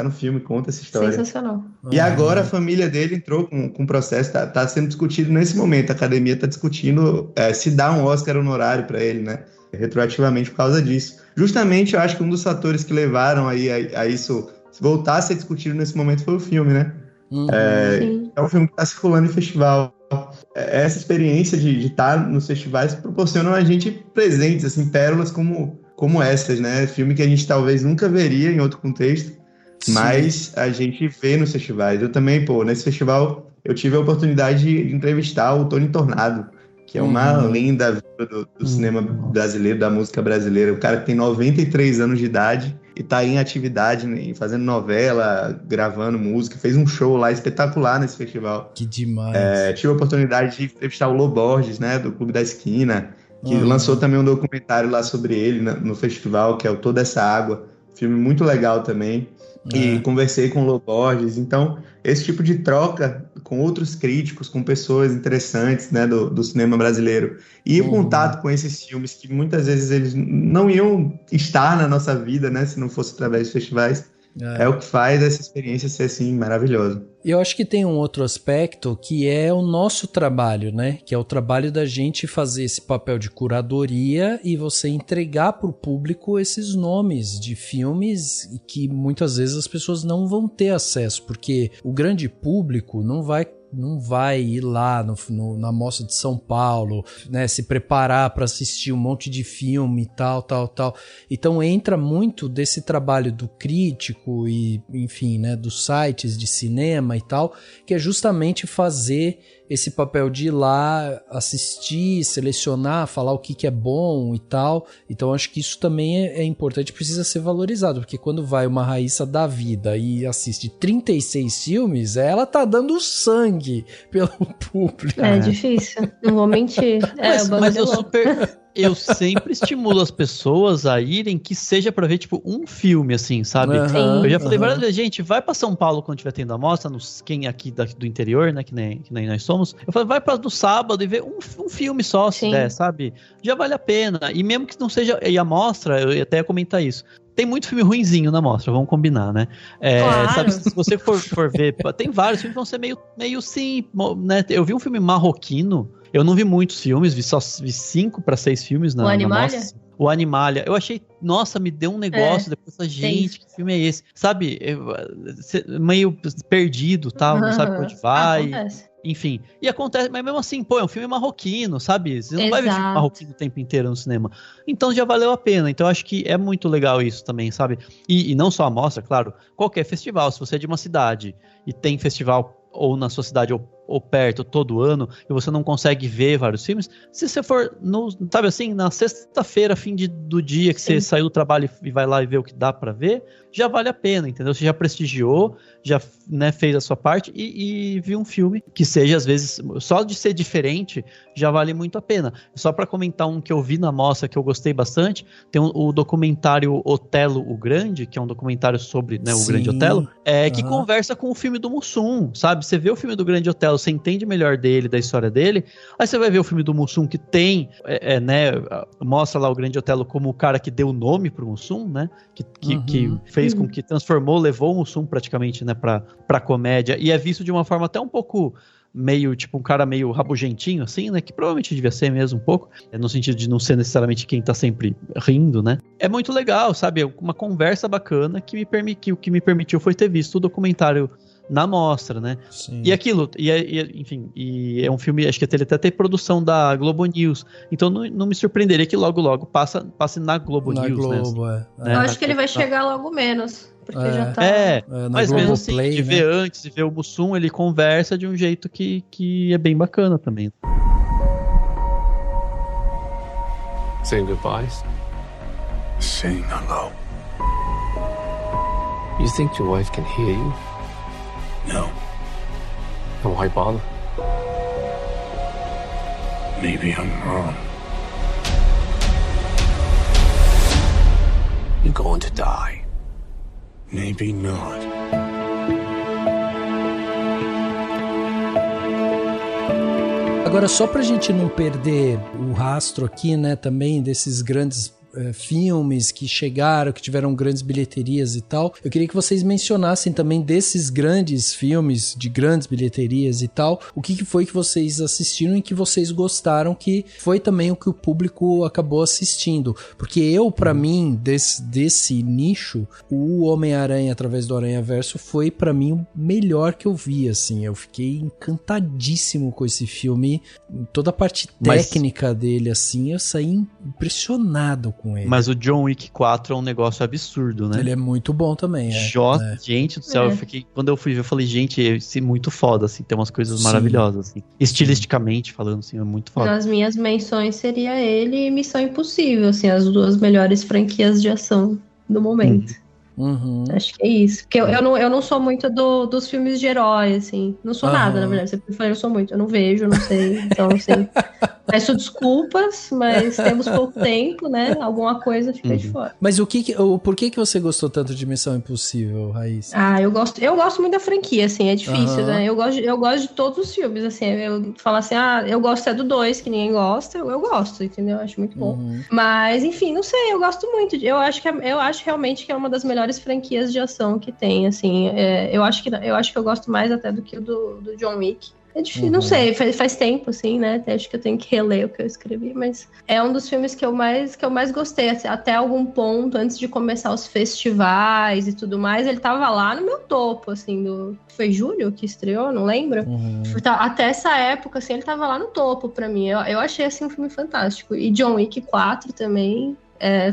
no filme, conta essa história. Sensacional. E agora a família dele entrou com um processo, tá sendo discutido nesse momento. A academia tá discutindo se dá um Oscar honorário para ele, né? Retroativamente por causa disso. Justamente, eu acho que um dos fatores que levaram aí a isso voltar a ser discutido nesse momento foi o filme, né? É um filme que está circulando em festival. Essa experiência de estar nos festivais proporcionam a gente presentes, assim, pérolas como essas, né? Filme que a gente talvez nunca veria em outro contexto, mas a gente vê nos festivais. Eu também, nesse festival, eu tive a oportunidade de entrevistar o Tony Tornado, que é uma lenda do cinema brasileiro, da música brasileira. O cara que tem 93 anos de idade e tá em atividade, né, fazendo novela, gravando música, fez um show lá espetacular nesse festival. Que demais. Tive a oportunidade de entrevistar o Lô Borges, né, do Clube da Esquina, que lançou também um documentário lá sobre ele no festival, que é o Toda Essa Água, filme muito legal também. E conversei com o Lô Borges. Então, esse tipo de troca com outros críticos, com pessoas interessantes, né, do cinema brasileiro, e o contato com esses filmes que muitas vezes eles não iam estar na nossa vida, né, se não fosse através de festivais, é o que faz essa experiência ser assim maravilhosa. E eu acho que tem um outro aspecto que é o nosso trabalho, né? Que é o trabalho da gente fazer esse papel de curadoria e você entregar para o público esses nomes de filmes que muitas vezes as pessoas não vão ter acesso, porque o grande público não vai ir lá na Mostra de São Paulo, né, se preparar para assistir um monte de filme e tal. Então entra muito desse trabalho do crítico e, enfim, né, dos sites de cinema e tal, que é justamente fazer esse papel de ir lá, assistir, selecionar, falar o que é bom e tal. Então acho que isso também é importante, precisa ser valorizado, porque quando vai uma Raíssa da vida e assiste 36 filmes, ela tá dando sangue pelo público. É difícil, não vou mentir. Mas eu sempre estimulo as pessoas a irem, que seja pra ver, tipo, um filme, assim, sabe? Eu já falei várias vezes, gente, vai pra São Paulo quando estiver tendo a mostra, quem aqui do interior, né, que nem nós somos. Eu falei, vai pra do sábado e ver um filme só, se der, sabe? Já vale a pena. E mesmo que não seja, e a mostra, eu até ia comentar isso, tem muito filme ruinzinho na mostra, vamos combinar, né? Claro. Sabe, se você for ver, tem vários filmes que vão ser meio sim, né? Eu vi um filme marroquino. Eu não vi muitos filmes, vi 5 para 6 filmes na mostra. O Animalia. Eu achei, nossa, me deu um negócio. Depois falei, gente, que filme é esse? Sabe, meio perdido, tal, não sabe pra onde vai. Enfim, e acontece, mas mesmo assim, é um filme marroquino, sabe? Você não vai ver filme marroquino o tempo inteiro no cinema. Então já valeu a pena. Então eu acho que é muito legal isso também, sabe? E não só a mostra, claro, qualquer festival. Se você é de uma cidade e tem festival ou na sua cidade ou perto todo ano, e você não consegue ver vários filmes, se você for, sabe assim, na sexta-feira, fim do dia que você saiu do trabalho e vai lá e vê o que dá pra ver, já vale a pena, entendeu? Você já prestigiou, já, né, fez a sua parte e viu um filme que seja, às vezes, só de ser diferente, já vale muito a pena. Só pra comentar um que eu vi na mostra que eu gostei bastante, tem o documentário Otelo o Grande, que é um documentário sobre, né, o Grande Otelo, que conversa com o filme do Mussum, sabe? Você vê o filme do Grande Otelo, você entende melhor dele, da história dele, aí você vai ver o filme do Mussum, que tem, né, mostra lá o Grande Otelo como o cara que deu o nome pro Mussum, né, que fez com que levou o Mussum praticamente, né, pra comédia, e é visto de uma forma até um pouco meio, tipo, um cara meio rabugentinho, assim, né, que provavelmente devia ser mesmo um pouco, no sentido de não ser necessariamente quem tá sempre rindo, né. É muito legal, sabe, uma conversa bacana que o que me permitiu foi ter visto o documentário na mostra, né? Sim. E aquilo, enfim, é um filme, acho que ele até tem produção da Globo News, então não me surpreenderia que logo passe na Globo News, Globo, né? Eu acho que ele vai chegar logo menos, porque já tá... mas Globo mesmo assim, Play, de ver antes, de ver o Mussum, ele conversa de um jeito que é bem bacana também. Saying goodbyes? Saying hello. You think your wife can hear you? No. Then why bother? Maybe I'm wrong. You're going to die. Maybe not. Agora, só pra gente não perder o rastro aqui, né, também desses grandes filmes que chegaram, que tiveram grandes bilheterias e tal, eu queria que vocês mencionassem também desses grandes filmes, de grandes bilheterias e tal, o que foi que vocês assistiram e que vocês gostaram, que foi também o que o público acabou assistindo, porque pra mim, desse nicho, o Homem-Aranha através do Aranhaverso foi pra mim o melhor que eu vi, assim, eu fiquei encantadíssimo com esse filme, toda a parte técnica dele, assim, eu saí impressionado com ele. Mas o John Wick 4 é um negócio absurdo, né? Ele é muito bom também. Gente do céu, quando eu fui ver, eu falei, gente, esse é muito foda, assim, tem umas coisas maravilhosas, assim. Estilisticamente falando, assim, é muito foda. Nas minhas menções seria ele e Missão Impossível, assim, as duas melhores franquias de ação do momento. Uhum. Acho que é isso. Porque eu não sou muito dos filmes de herói, assim. Não sou nada, na verdade. Você falou, eu sou muito. Eu não vejo, não sei. Então, assim. Peço desculpas, mas temos pouco tempo, né? Alguma coisa fica de fora. Mas por que você gostou tanto de Missão Impossível, Raíssa? Eu gosto muito da franquia, assim. É difícil, né? Eu gosto de todos os filmes, assim. Eu falo assim, eu gosto do 2, que ninguém gosta. Eu gosto, entendeu? Eu acho muito bom. Mas, enfim, não sei. Eu gosto muito. Eu acho realmente que é uma das melhores franquias de ação que tem, assim. Eu acho que eu gosto mais até do que o do John Wick. É difícil, não sei, faz tempo, assim, né? Até acho que eu tenho que reler o que eu escrevi, mas é um dos filmes que eu mais gostei, até algum ponto, antes de começar os festivais e tudo mais, ele tava lá no meu topo, assim, foi julho que estreou, não lembro? Até essa época, assim, ele tava lá no topo pra mim, eu achei, assim, um filme fantástico. E John Wick 4 também...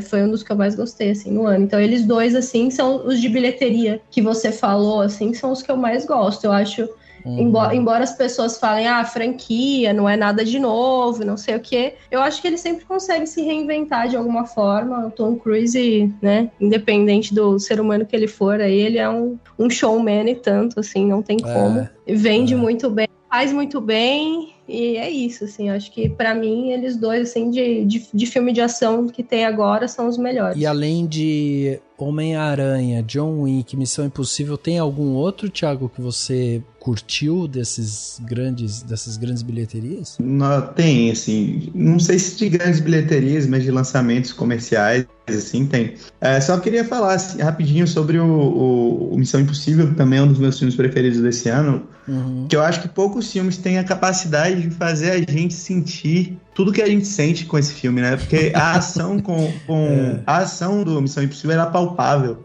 foi um dos que eu mais gostei, assim, no ano. Então, eles dois, assim, são os de bilheteria que você falou, assim, são os que eu mais gosto. Eu acho, embora as pessoas falem, franquia, não é nada de novo, não sei o quê, eu acho que ele sempre consegue se reinventar de alguma forma. O Tom Cruise, né, independente do ser humano que ele for, aí ele é um showman e tanto, assim, não tem como. Vende muito bem, faz muito bem... E é isso, assim, acho que pra mim eles dois, assim, de filme de ação que tem agora são os melhores. E além de Homem-Aranha, John Wick, Missão Impossível, tem algum outro, Thiago, que você curtiu dessas grandes bilheterias? Não, tem, assim, não sei se de grandes bilheterias, mas de lançamentos comerciais, assim, tem. Só queria falar assim, rapidinho sobre o Missão Impossível, que também é um dos meus filmes preferidos desse ano, que eu acho que poucos filmes têm a capacidade de fazer a gente sentir tudo que a gente sente com esse filme, né? Porque a ação a ação do Missão Impossível era palpável.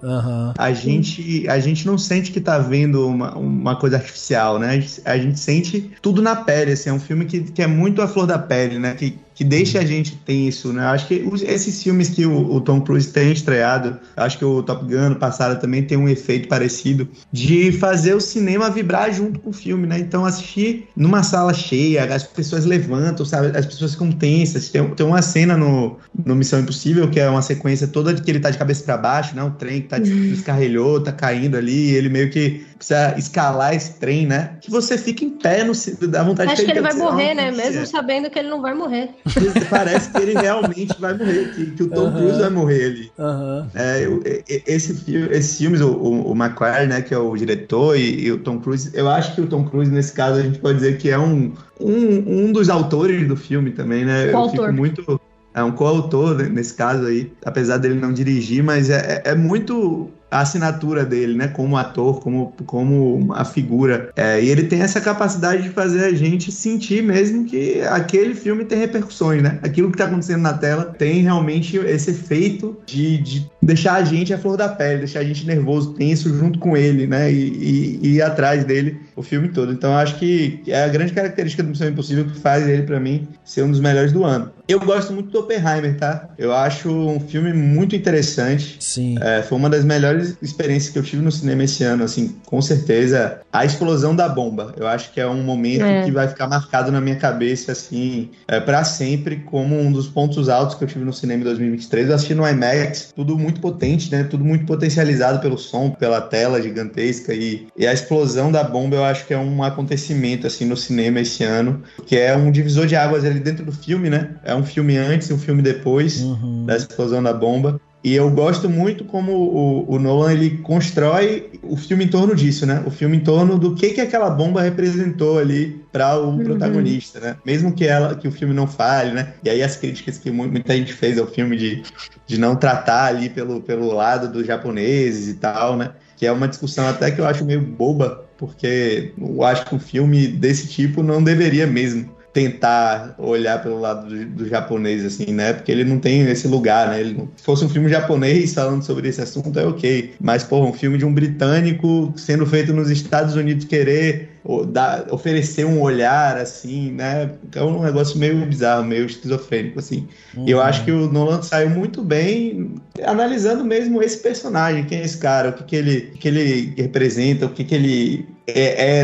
A gente não sente que tá vendo uma coisa artificial, né? A gente sente tudo na pele, assim. É um filme que é muito a flor da pele, né? Que deixa a gente tenso, né? Acho que esses filmes que o Tom Cruise tem estreado, acho que o Top Gun no passado também tem um efeito parecido, de fazer o cinema vibrar junto com o filme, né? Então assistir numa sala cheia, as pessoas levantam, sabe? As pessoas ficam tensas. Tem uma cena no Missão Impossível, que é uma sequência toda de que ele tá de cabeça pra baixo, né? Um trem que tá descarrilhou, tá caindo ali, ele meio que precisa escalar esse trem, né? Que você fica em pé, dá vontade acho de... que ele vai morrer, né? Mesmo sabendo que ele não vai morrer. Parece que ele realmente vai morrer, que o Tom Cruise vai morrer ali. Esses filmes, o McQuarrie, né, que é o diretor, e o Tom Cruise, eu acho que o Tom Cruise, nesse caso, a gente pode dizer que é um dos autores do filme também, né? É um coautor nesse caso aí, apesar dele não dirigir, mas é muito a assinatura dele, né, como ator, como a figura. E ele tem essa capacidade de fazer a gente sentir mesmo que aquele filme tem repercussões, né? Aquilo que tá acontecendo na tela tem realmente esse efeito de deixar a gente à flor da pele, deixar a gente nervoso, tenso junto com ele, né? E ir atrás dele o filme todo. Então eu acho que é a grande característica do Missão Impossível que faz ele, pra mim, ser um dos melhores do ano. Eu gosto muito do Oppenheimer, tá? Eu acho um filme muito interessante. Sim. Foi uma das melhores melhores experiências que eu tive no cinema esse ano, assim, com certeza, a explosão da bomba. Eu acho que é um momento que vai ficar marcado na minha cabeça, assim, pra sempre, como um dos pontos altos que eu tive no cinema em 2023. Eu assisti no IMAX, tudo muito potente, né? Tudo muito potencializado pelo som, pela tela gigantesca, e a explosão da bomba eu acho que é um acontecimento, assim, no cinema esse ano, que é um divisor de águas ali dentro do filme, né? É um filme antes e um filme depois da explosão da bomba. E eu gosto muito como o Nolan, ele constrói o filme em torno disso, né? O filme em torno do que aquela bomba representou ali para o protagonista, né? Mesmo que o filme não fale, né? E aí as críticas que muita gente fez ao filme de não tratar ali pelo lado dos japoneses e tal, né? Que é uma discussão até que eu acho meio boba, porque eu acho que um filme desse tipo não deveria mesmo tentar olhar pelo lado do japonês, assim, né? Porque ele não tem esse lugar, né? Se fosse um filme japonês falando sobre esse assunto, é ok. Mas, pô, um filme de um britânico sendo feito nos Estados Unidos querer oferecer um olhar, assim, né? É um negócio meio bizarro, meio esquizofrênico, assim. E eu acho que o Nolan saiu muito bem analisando mesmo esse personagem, quem é esse cara, o que ele representa, o que ele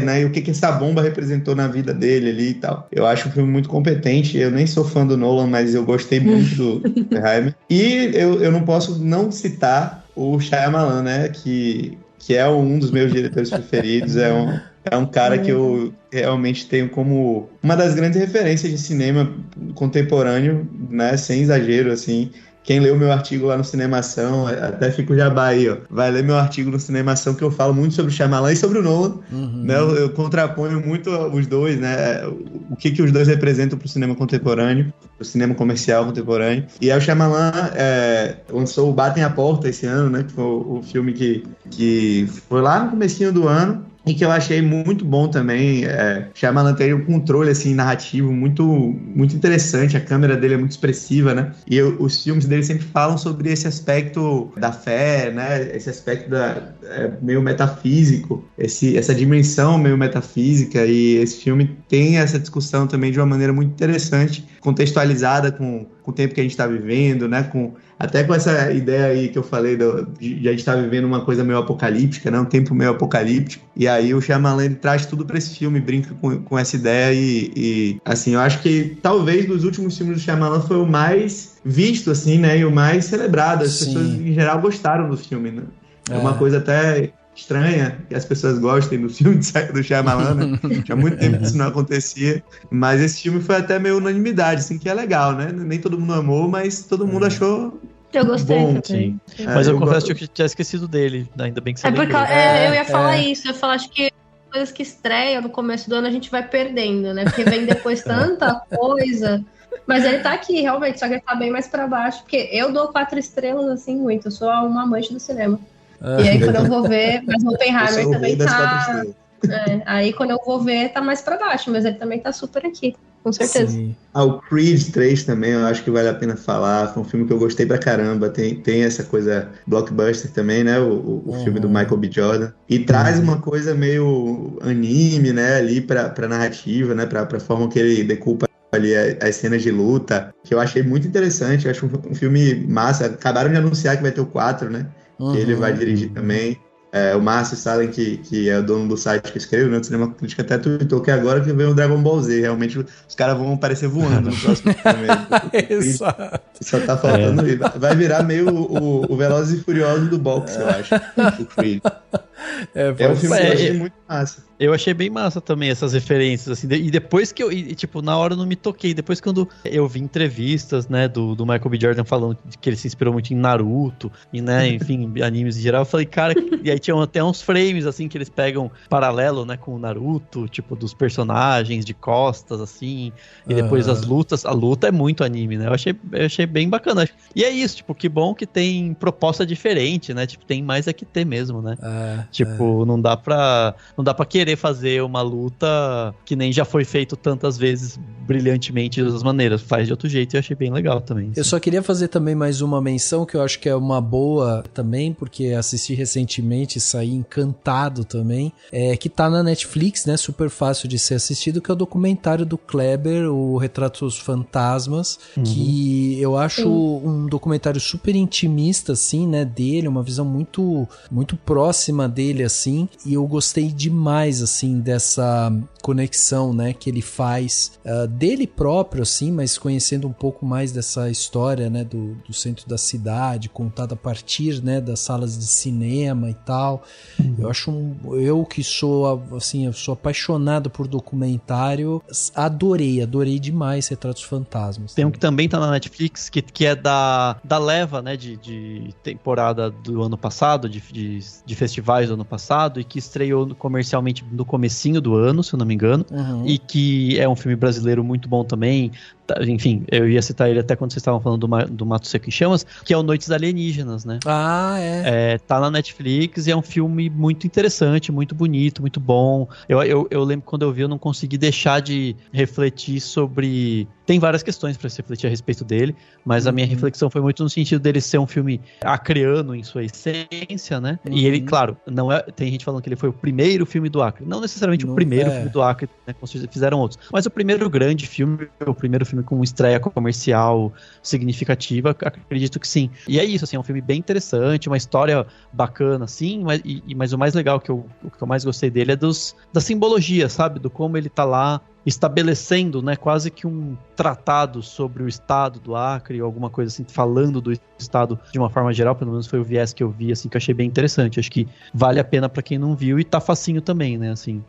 né? E o que essa bomba representou na vida dele ali e tal. Eu acho um filme muito competente. Eu nem sou fã do Nolan, mas eu gostei muito do Oppenheimer. E eu não posso não citar o Shyamalan, né? Que é um dos meus diretores preferidos. É um cara que eu realmente tenho como uma das grandes referências de cinema contemporâneo, né? Sem exagero, assim. Quem leu meu artigo lá no Cinemação, até fica o jabá aí, ó. Vai ler meu artigo no Cinemação, que eu falo muito sobre o Shyamalan e sobre o Nolan. Né? Eu contraponho muito os dois, né? O que os dois representam pro cinema contemporâneo, pro cinema comercial contemporâneo. E aí o Shyamalan lançou o Batem a Porta esse ano, né? Que foi o filme que foi lá no comecinho do ano. E que eu achei muito bom também. Shyamalan tem um controle assim, narrativo muito, muito interessante. A câmera dele é muito expressiva, né? E os filmes dele sempre falam sobre esse aspecto da fé, né? Esse aspecto meio metafísico, essa dimensão meio metafísica. E esse filme tem essa discussão também de uma maneira muito interessante, contextualizada com o tempo que a gente está vivendo, né? Até com essa ideia aí que eu falei de a gente estar vivendo uma coisa meio apocalíptica, né? Um tempo meio apocalíptico. E aí o Shyamalan, ele traz tudo para esse filme, brinca com essa ideia e assim, eu acho que talvez dos últimos filmes do Shyamalan foi o mais visto, assim, né? E o mais celebrado. As pessoas, em geral, gostaram do filme, né? É uma coisa até estranha que as pessoas gostem do filme do Shyamalan, né? Tinha muito tempo que isso não acontecia, mas esse filme foi até meio unanimidade, assim, que é legal, né? Nem todo mundo amou, mas todo mundo achou eu gostei bom, também. Sim. Mas eu confesso que eu tinha esquecido dele, ainda bem que você lembrou. Eu ia falar isso, eu ia falar, acho que coisas que estreiam no começo do ano a gente vai perdendo, né? Porque vem depois tanta coisa. Mas ele tá aqui, realmente, só que ele tá bem mais pra baixo, porque eu dou 4 estrelas, assim, muito. Eu sou uma amante do cinema. E aí quando eu vou ver, mas o Oppenheimer também tá... aí quando eu vou ver, tá mais pra baixo, mas ele também tá super aqui, com certeza. Sim. O Creed 3 também, eu acho que vale a pena falar. Foi um filme que eu gostei pra caramba. Tem essa coisa blockbuster também, né? O filme do Michael B. Jordan. E traz uma coisa meio anime, né? Ali pra narrativa, né? Pra forma que ele decupa ali as cenas de luta, que eu achei muito interessante. Eu acho um filme massa. Acabaram de anunciar que vai ter o 4, né? Que ele vai dirigir também. O Márcio Salem, que é o dono do site que escreveu, né, do Cinema Crítica, até tweetou que agora que vem o Dragon Ball Z. Realmente os caras vão aparecer voando no próximo filme. Exato. Só tá faltando isso. Vai virar meio o Velozes e Furiosos do boxe, eu acho. O Creed. É um filme que eu achei muito massa. Eu achei bem massa também essas referências, assim, e depois que tipo, na hora eu não me toquei, depois quando eu vi entrevistas, né, do Michael B. Jordan falando que ele se inspirou muito em Naruto, e, né, enfim, animes em geral, eu falei, cara, e aí tinha até uns frames, assim, que eles pegam paralelo, né, com o Naruto, tipo, dos personagens de costas, assim, e depois as lutas, a luta é muito anime, né, eu achei bem bacana, e é isso, tipo, que bom que tem proposta diferente, né, tipo, tem mais é que ter mesmo, né, Tipo, não dá pra querer fazer uma luta que nem já foi feito tantas vezes brilhantemente das maneiras. Faz de outro jeito e eu achei bem legal também. Eu só queria fazer também mais uma menção que eu acho que é uma boa também, porque assisti recentemente e saí encantado também, que tá na Netflix, né? Super fácil de ser assistido, que é o documentário do Kleber, o Retrato dos Fantasmas, que eu acho um documentário super intimista, assim, né? Dele, uma visão muito, muito próxima dele, assim, e eu gostei demais, assim, dessa conexão, né, que ele faz dele próprio, assim, mas conhecendo um pouco mais dessa história, né, do centro da cidade, contada a partir, né, das salas de cinema e tal. Eu acho eu que sou, assim, eu sou apaixonado por documentário, adorei demais Retratos Fantasmas. Tem um que também tá na Netflix, que é da leva, né, de temporada do ano passado, de festivais do ano passado, e que estreou comercialmente no comecinho do ano, se eu não me engano, e que é um filme brasileiro muito bom também. Enfim, eu ia citar ele até quando vocês estavam falando do Mato Seco em Chamas, que é o Noites Alienígenas, né? Tá na Netflix e é um filme muito interessante, muito bonito, muito bom. Eu lembro que quando eu vi, eu não consegui deixar de refletir sobre... Tem várias questões para se refletir a respeito dele, mas a minha reflexão foi muito no sentido dele ser um filme acreano em sua essência, né? E ele, claro, não é... Tem gente falando que ele foi o primeiro filme do Acre. Não necessariamente o primeiro filme do Acre, né? Fizeram outros. Mas o primeiro grande filme, o primeiro filme com estreia comercial significativa, acredito que sim. E é isso, assim, é um filme bem interessante, uma história bacana, assim, mas o mais legal, o que eu mais gostei dele é da simbologia, sabe? Do como ele tá lá estabelecendo, né, quase que um tratado sobre o estado do Acre, ou alguma coisa assim, falando do estado de uma forma geral, pelo menos foi o viés que eu vi, assim, que eu achei bem interessante. Acho que vale a pena pra quem não viu e tá facinho também, né, assim.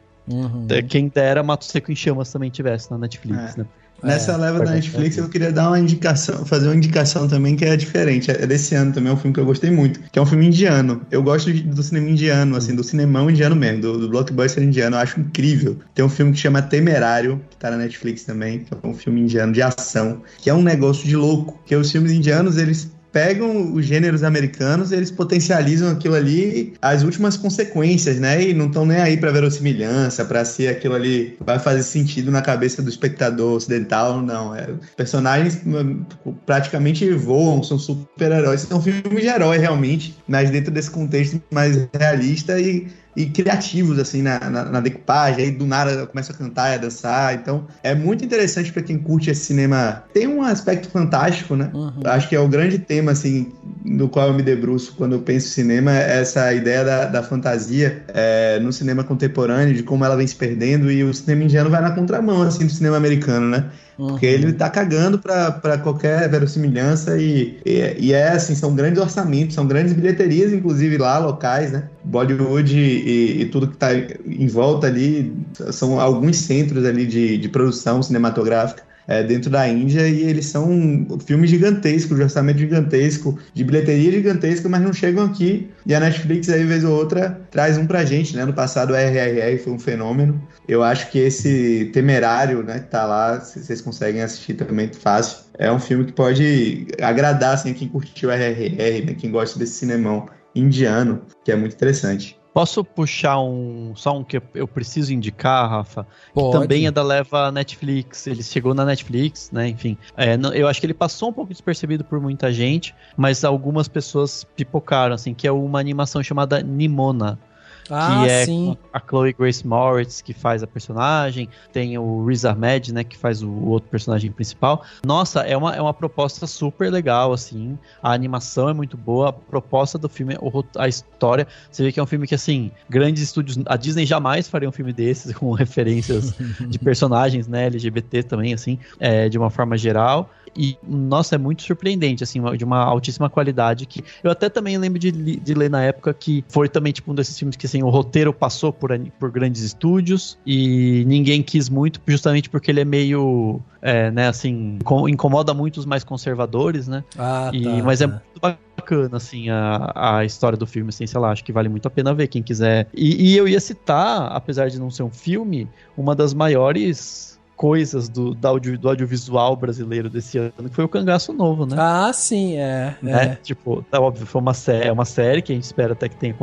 Quem dera Mato Seco em Chamas também tivesse na Netflix, né? Nessa leva da Netflix eu queria dar uma indicação, fazer uma indicação também que é diferente, é desse ano também, é um filme que eu gostei muito, que é um filme indiano. Eu gosto do cinema indiano, assim, do cinemão indiano mesmo, do blockbuster indiano, eu acho incrível. Tem um filme que chama Temerário, que tá na Netflix também, que é um filme indiano de ação, que é um negócio de louco, que os filmes indianos, eles pegam os gêneros americanos, eles potencializam aquilo ali, as últimas consequências, né? E não estão nem aí pra verossimilhança, pra se aquilo ali vai fazer sentido na cabeça do espectador ocidental, não. Personagens praticamente voam, são super-heróis. São filmes de herói, realmente, mas dentro desse contexto mais realista e criativos, assim, na decupagem, aí do nada começa a cantar e a dançar, então é muito interessante pra quem curte esse cinema. Tem um aspecto fantástico, né? Acho que é o grande tema, assim, no qual eu me debruço quando eu penso em cinema, é essa ideia da fantasia no cinema contemporâneo, de como ela vem se perdendo, e o cinema indiano vai na contramão, assim, do cinema americano, né? Porque ele tá cagando pra qualquer verossimilhança e assim, são grandes orçamentos, são grandes bilheterias, inclusive lá, locais, né? Bollywood e tudo que tá em volta ali, são alguns centros ali de produção cinematográfica dentro da Índia, e eles são filmes gigantescos, de orçamento gigantesco, de bilheteria gigantesca, mas não chegam aqui, e a Netflix aí, vez ou outra, traz um pra gente, né? No passado, o RRR foi um fenômeno. Eu acho que esse Temerário, né, que tá lá, vocês conseguem assistir também fácil, é um filme que pode agradar, assim, quem curtiu o RRR, né, quem gosta desse cinemão indiano, que é muito interessante. Posso puxar só um que eu preciso indicar, Rafa? Pode. Que também é da leva Netflix. Ele chegou na Netflix, né? Enfim, eu acho que ele passou um pouco despercebido por muita gente, mas algumas pessoas pipocaram, assim, que é uma animação chamada Nimona. Que é sim. A Chloe Grace Moritz, que faz a personagem, tem o Riz Ahmed, né, que faz o outro personagem principal. Nossa, é uma proposta super legal, assim, a animação é muito boa, a proposta do filme, a história, você vê que é um filme que, assim, grandes estúdios, a Disney jamais faria um filme desses, com referências de personagens, né, LGBT também, assim, de uma forma geral. E, nossa, é muito surpreendente, assim, de uma altíssima qualidade, que eu até também lembro de ler na época que foi também, tipo, um desses filmes que, assim, o roteiro passou por grandes estúdios e ninguém quis muito, justamente porque ele é meio, né, assim, incomoda muito os mais conservadores, né? Mas é muito bacana, assim, a história do filme, assim, sei lá, acho que vale muito a pena ver, quem quiser. E eu ia citar, apesar de não ser um filme, uma das maiores coisas do audiovisual brasileiro desse ano, que foi o Cangaço Novo, né? Ah, sim, Né? Tipo, é óbvio, foi uma série que a gente espera até que tenha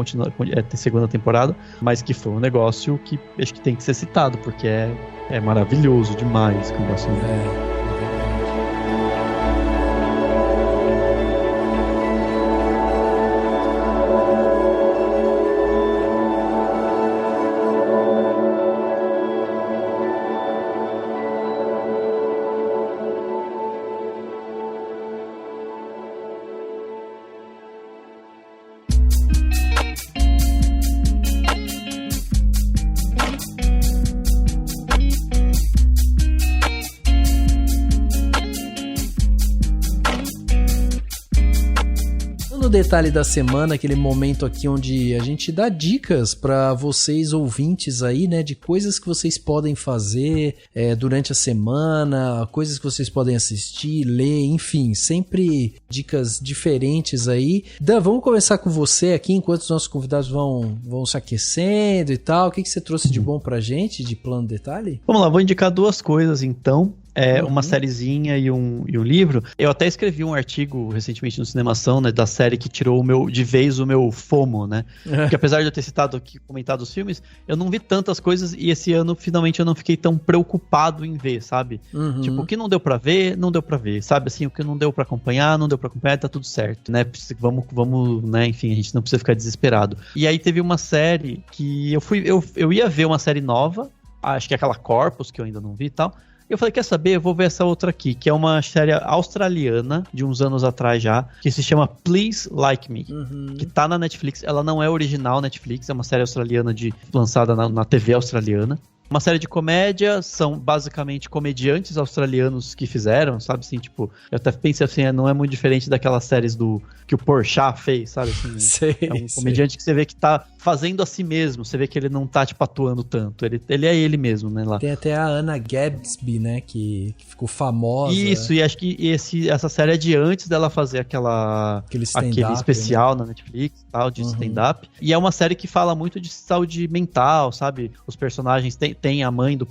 segunda temporada, mas que foi um negócio que acho que tem que ser citado, porque é maravilhoso demais o Cangaço Novo. Detalhe da semana, aquele momento aqui onde a gente dá dicas para vocês ouvintes aí, né, de coisas que vocês podem fazer durante a semana, coisas que vocês podem assistir, ler, enfim, sempre dicas diferentes aí. Dan, vamos começar com você aqui, enquanto os nossos convidados vão se aquecendo e tal. O que você trouxe de bom pra gente, de plano detalhe? Vamos lá, vou indicar 2 coisas então. Uma sériezinha e um livro. Eu até escrevi um artigo recentemente no Cinemação, né, da série que tirou de vez o meu FOMO, né? Porque apesar de eu ter comentado os filmes, eu não vi tantas coisas e esse ano, finalmente, eu não fiquei tão preocupado em ver, sabe? Tipo, o que não deu pra ver, não deu pra ver, sabe? Assim, o que não deu pra acompanhar, tá tudo certo, né? Vamos, né? Enfim, a gente não precisa ficar desesperado. E aí teve uma série que eu ia ver uma série nova, acho que é aquela Corpus, que eu ainda não vi e tal. Eu falei, quer saber? Eu vou ver essa outra aqui, que é uma série australiana, de uns anos atrás já, que se chama Please Like Me, que tá na Netflix. Ela não é original Netflix, é uma série australiana lançada na TV australiana. Uma série de comédia, são basicamente comediantes australianos que fizeram, sabe, assim, tipo, eu até pensei assim, não é muito diferente daquelas séries que o Porchat fez, sabe, assim, é um comediante que você vê que tá fazendo a si mesmo, você vê que ele não tá, tipo, atuando tanto, ele é ele mesmo, né, lá. Tem até a Anna Gadsby, né, que ficou famosa. Isso, e acho que essa série é de antes dela fazer aquele especial, né, na Netflix, tal, de stand-up, e é uma série que fala muito de saúde mental, sabe, os personagens tem a mãe do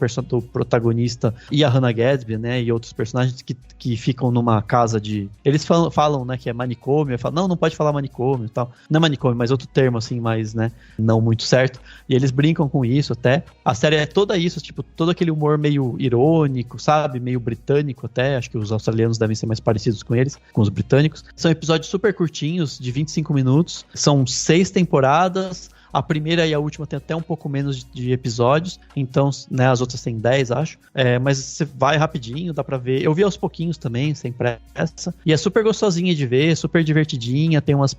protagonista e a Hannah Gadsby, né, e outros personagens que ficam numa casa de... Eles falam, né, que é manicômio, eu falo, não pode falar manicômio e tal. Não é manicômio, mas outro termo, assim, mais, né, não muito certo. E eles brincam com isso até. A série é toda isso, tipo, todo aquele humor meio irônico, sabe, meio britânico até. Acho que os australianos devem ser mais parecidos com eles, com os britânicos. São episódios super curtinhos, de 25 minutos. São 6 temporadas. A primeira e a última tem até um pouco menos de episódios, então, né, as outras têm 10, acho. Mas você vai rapidinho, dá pra ver. Eu vi aos pouquinhos também, sem pressa. E é super gostosinha de ver, super divertidinha. Tem umas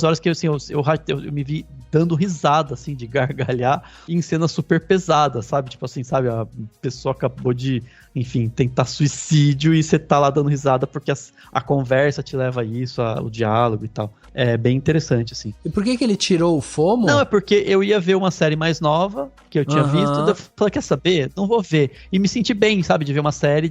horas que assim, eu me vi dando risada, assim, de gargalhar em cena super pesada, sabe? Tipo assim, sabe? A pessoa acabou de, enfim, tentar suicídio e você tá lá dando risada porque a conversa te leva a isso, o diálogo e tal. É bem interessante, assim. E por que ele tirou o FOMO? Não, é porque eu ia ver uma série mais nova, que eu tinha visto, eu falei, quer saber? Não vou ver. E me senti bem, sabe, de ver uma série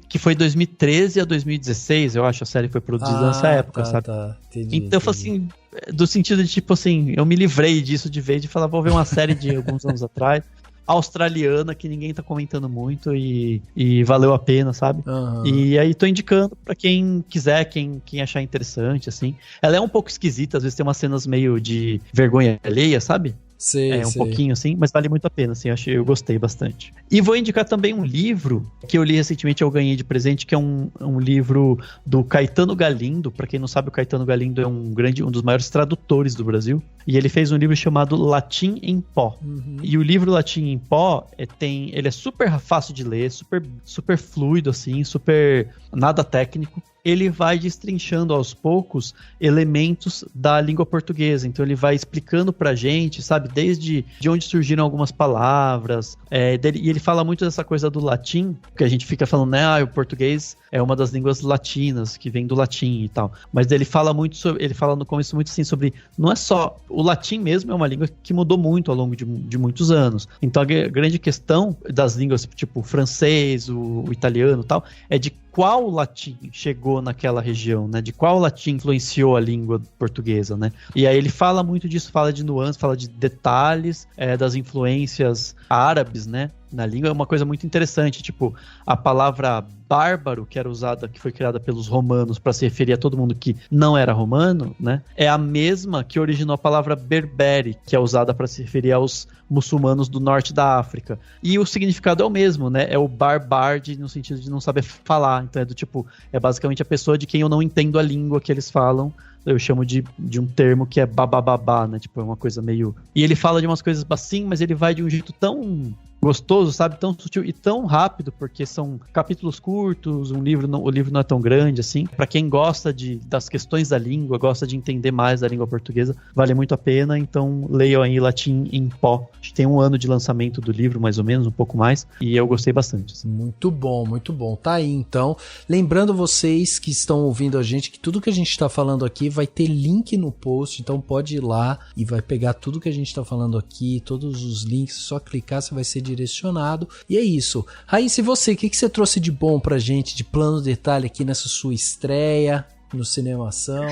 que foi 2013 a 2016, eu acho, a série foi produzida nessa época, sabe? Entendi, então eu falei assim, do sentido de, tipo assim, eu me livrei disso de vez de falar, vou ver uma série de alguns anos atrás, australiana, que ninguém tá comentando muito e valeu a pena, sabe? E aí tô indicando pra quem quiser, quem achar interessante, assim. Ela é um pouco esquisita, às vezes tem umas cenas meio de vergonha alheia, sabe? Sei. Pouquinho assim, mas vale muito a pena, assim, eu gostei bastante. E vou indicar também um livro que eu li recentemente, eu ganhei de presente, que é um livro do Caetano Galindo. Pra quem não sabe, o Caetano Galindo é um dos maiores tradutores do Brasil, e ele fez um livro chamado Latim em Pó. E o livro Latim em Pó, ele é super fácil de ler, super, super fluido, assim, super nada técnico. Ele vai destrinchando aos poucos elementos da língua portuguesa. Então ele vai explicando pra gente, sabe, desde de onde surgiram algumas palavras. E ele fala muito dessa coisa do latim, que a gente fica falando, né, o português é uma das línguas latinas, que vem do latim e tal. Mas ele fala no começo muito assim sobre, não é só, o latim mesmo é uma língua que mudou muito ao longo de muitos anos. Então a grande questão das línguas, tipo o francês, o italiano e tal, é de qual latim chegou naquela região, né? De qual latim influenciou a língua portuguesa, né? E aí ele fala muito disso, fala de nuances, fala de detalhes, das influências árabes, né? na língua é uma coisa muito interessante, tipo, a palavra bárbaro, que era usada, que foi criada pelos romanos para se referir a todo mundo que não era romano, né, é a mesma que originou a palavra berbere, que é usada para se referir aos muçulmanos do norte da África. E o significado é o mesmo, né, é o barbarde no sentido de não saber falar, então é do tipo, é basicamente a pessoa de quem eu não entendo a língua que eles falam. Eu chamo de um termo que é babababá, né? Tipo, é uma coisa meio... E ele fala de umas coisas assim, mas ele vai de um jeito tão gostoso, sabe? Tão sutil e tão rápido, porque são capítulos curtos, o livro não é tão grande, assim. Pra quem gosta das questões da língua, gosta de entender mais da língua portuguesa, vale muito a pena. Então, leiam aí Latim em Pó. Acho que tem 1 ano de lançamento do livro, mais ou menos, um pouco mais. E eu gostei bastante. Assim. Muito bom, muito bom. Tá aí, então. Lembrando vocês que estão ouvindo a gente, que tudo que a gente tá falando aqui vai ter link no post, então pode ir lá e vai pegar tudo que a gente tá falando aqui, todos os links, só clicar, você vai ser direcionado. E é isso. Raíssa, e você, o que você trouxe de bom pra gente, de plano detalhe aqui nessa sua estreia no Cinemação?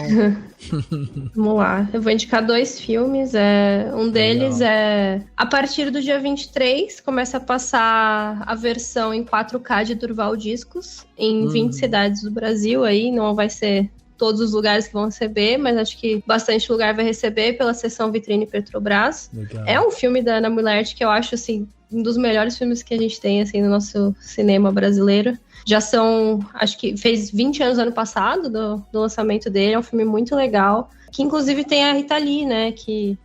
Vamos lá, eu vou indicar 2 filmes. Um deles é a partir do dia 23, começa a passar a versão em 4K de Durval Discos em 20 cidades do Brasil. Aí não vai ser todos os lugares que vão receber, mas acho que bastante lugar vai receber pela seção Vitrine Petrobras. Legal. É um filme da Ana Mulher que eu acho assim um dos melhores filmes que a gente tem assim no nosso cinema brasileiro. Já são, acho que fez 20 anos ano passado do lançamento dele. É um filme muito legal, que inclusive tem a Rita Lee, né, que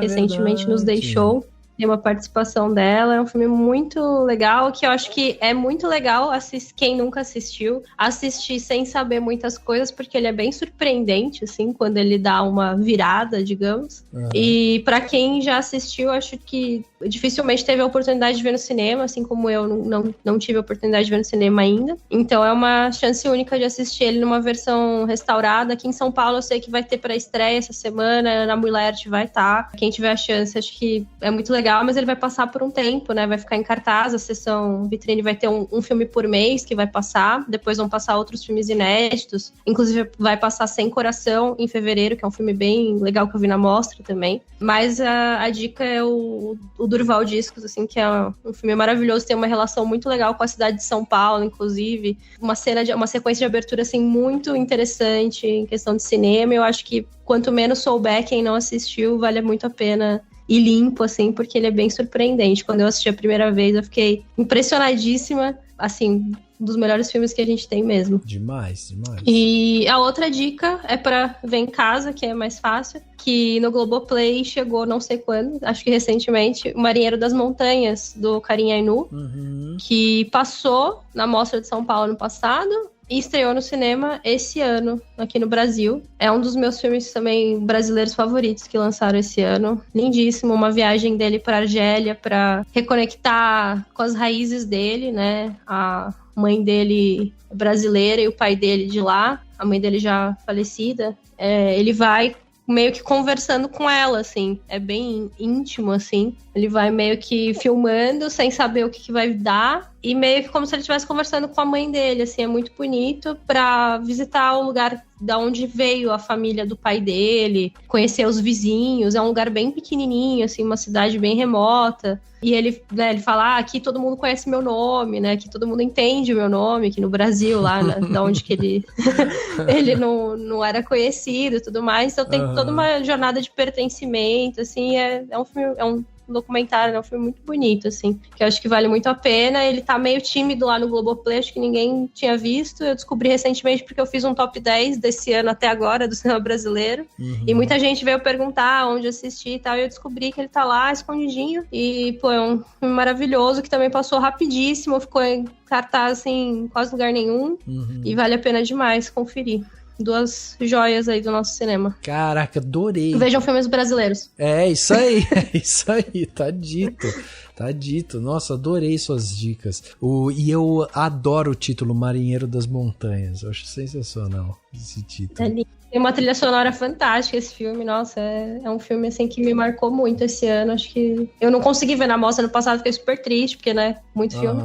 recentemente nos deixou. Tem uma participação dela, é um filme muito legal, que eu acho que é muito legal quem nunca assistiu, assistir sem saber muitas coisas, porque ele é bem surpreendente, assim, quando ele dá uma virada, digamos. E pra quem já assistiu, acho que dificilmente teve a oportunidade de ver no cinema, assim como eu não tive a oportunidade de ver no cinema ainda. Então é uma chance única de assistir ele numa versão restaurada. Aqui em São Paulo eu sei que vai ter pré-estreia essa semana, a Ana Mulher vai estar. Quem tiver a chance, acho que é muito legal, mas ele vai passar por um tempo, né? Vai ficar em cartaz, a sessão Vitrine vai ter um filme por mês que vai passar, depois vão passar outros filmes inéditos, inclusive vai passar Sem Coração em fevereiro, que é um filme bem legal que eu vi na mostra também. Mas a dica é o Durval Discos, assim, que é um filme maravilhoso, tem uma relação muito legal com a cidade de São Paulo, inclusive, uma sequência de abertura, assim, muito interessante em questão de cinema. Eu acho que quanto menos souber, quem não assistiu, vale muito a pena ir limpo, assim, porque ele é bem surpreendente. Quando eu assisti a primeira vez, eu fiquei impressionadíssima, assim, um dos melhores filmes que a gente tem mesmo. Demais, demais. E a outra dica é pra ver em casa, que é mais fácil, que no Globoplay chegou não sei quando, acho que recentemente, O Marinheiro das Montanhas, do Karim Ainu, que passou na Mostra de São Paulo ano passado e estreou no cinema esse ano, aqui no Brasil. É um dos meus filmes também brasileiros favoritos que lançaram esse ano. Lindíssimo, uma viagem dele pra Argélia, pra reconectar com as raízes dele, né? A mãe dele é brasileira e o pai dele de lá, a mãe dele já falecida. Ele vai meio que conversando com ela, assim, é bem íntimo, assim. Ele vai meio que filmando sem saber o que vai dar e meio que como se ele estivesse conversando com a mãe dele, assim, é muito bonito, pra visitar o lugar da onde veio a família do pai dele, conhecer os vizinhos. É um lugar bem pequenininho, assim, uma cidade bem remota. E ele fala, aqui todo mundo conhece meu nome, né? Aqui todo mundo entende o meu nome, aqui no Brasil, lá, né? Da onde que ele ele não era conhecido e tudo mais. Então tem toda uma jornada de pertencimento, assim, é um filme, é um documentário, né? Um filme muito bonito, assim, que eu acho que vale muito a pena. Ele tá meio tímido lá no Globoplay, acho que ninguém tinha visto. Eu descobri recentemente porque eu fiz um top 10 desse ano até agora do cinema brasileiro. E muita gente veio perguntar onde assistir e tal, e eu descobri que ele tá lá escondidinho. E, pô, é um filme maravilhoso que também passou rapidíssimo, ficou em cartaz, assim, em quase lugar nenhum. E vale a pena demais conferir. 2 joias aí do nosso cinema. Caraca, adorei. Vejam filmes brasileiros. É isso aí, tá dito. Tá dito. Nossa, adorei suas dicas. E eu adoro o título Marinheiro das Montanhas. Eu acho sensacional esse título. Tem uma trilha sonora fantástica esse filme, nossa, é um filme assim que me marcou muito esse ano, acho que eu não consegui ver na mostra no passado, fiquei super triste, porque, né, muito filme,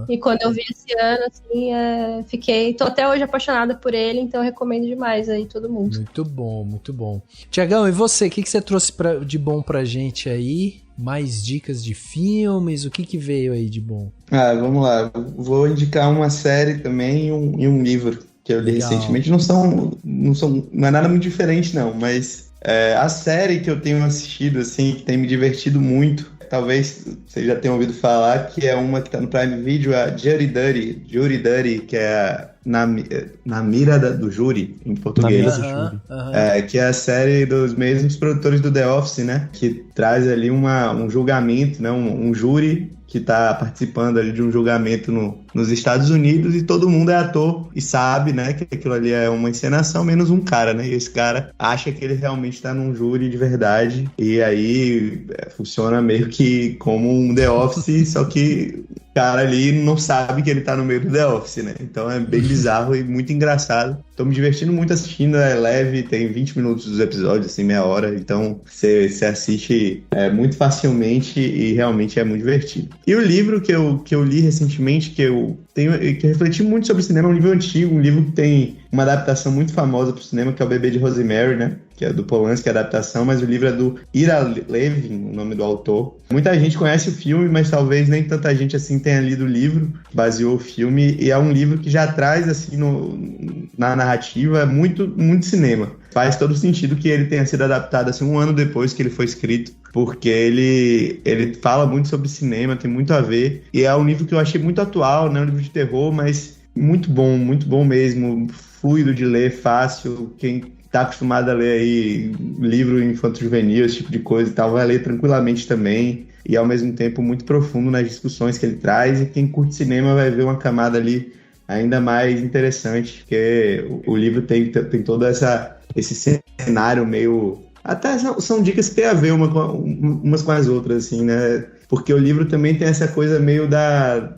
e quando eu vi esse ano, assim, tô até hoje apaixonada por ele, então eu recomendo demais aí todo mundo. Muito bom, muito bom. Tiagão, e você, o que você trouxe de bom pra gente aí? Mais dicas de filmes, o que veio aí de bom? Vamos lá, vou indicar uma série também e um livro que eu li recentemente. Não é nada muito diferente, não, mas a série que eu tenho assistido, assim, que tem me divertido muito, talvez vocês já tenham ouvido falar, que é uma que tá no Prime Video, a Jury Duty, que é na mira do júri, em português. Que é a série dos mesmos produtores do The Office, né? Que traz ali um julgamento, né? Um júri que tá participando ali de um julgamento nos Estados Unidos, e todo mundo é ator e sabe, né, que aquilo ali é uma encenação, menos um cara, né? E esse cara acha que ele realmente tá num júri de verdade, e aí funciona meio que como um The Office, só que o cara ali não sabe que ele tá no meio do The Office, né? Então é bem bizarro e muito engraçado. Tô me divertindo muito assistindo, é leve, tem 20 minutos dos episódios, assim, meia hora, então você assiste muito facilmente e realmente é muito divertido. E o livro que eu li recentemente, que eu refleti muito sobre cinema, é um livro antigo, um livro que tem uma adaptação muito famosa pro cinema, que é O Bebê de Rosemary, né? Que é do Polanski, a adaptação, mas o livro é do Ira Levin, o nome do autor. Muita gente conhece o filme, mas talvez nem tanta gente assim tenha lido o livro, baseou o filme, e é um livro que já traz, assim, na narrativa, muito, muito cinema. Faz todo sentido que ele tenha sido adaptado, assim, um ano depois que ele foi escrito, porque ele fala muito sobre cinema, tem muito a ver, e é um livro que eu achei muito atual, né? Um livro de terror, mas muito bom mesmo, fluido de ler, fácil. Quem tá acostumado a ler aí livro infanto-juvenil, esse tipo de coisa e tal, vai ler tranquilamente também, e ao mesmo tempo muito profundo nas discussões que ele traz, e quem curte cinema vai ver uma camada ali ainda mais interessante, porque o livro tem todo esse cenário meio... Até são dicas que tem a ver umas com as outras, assim, né? Porque o livro também tem essa coisa meio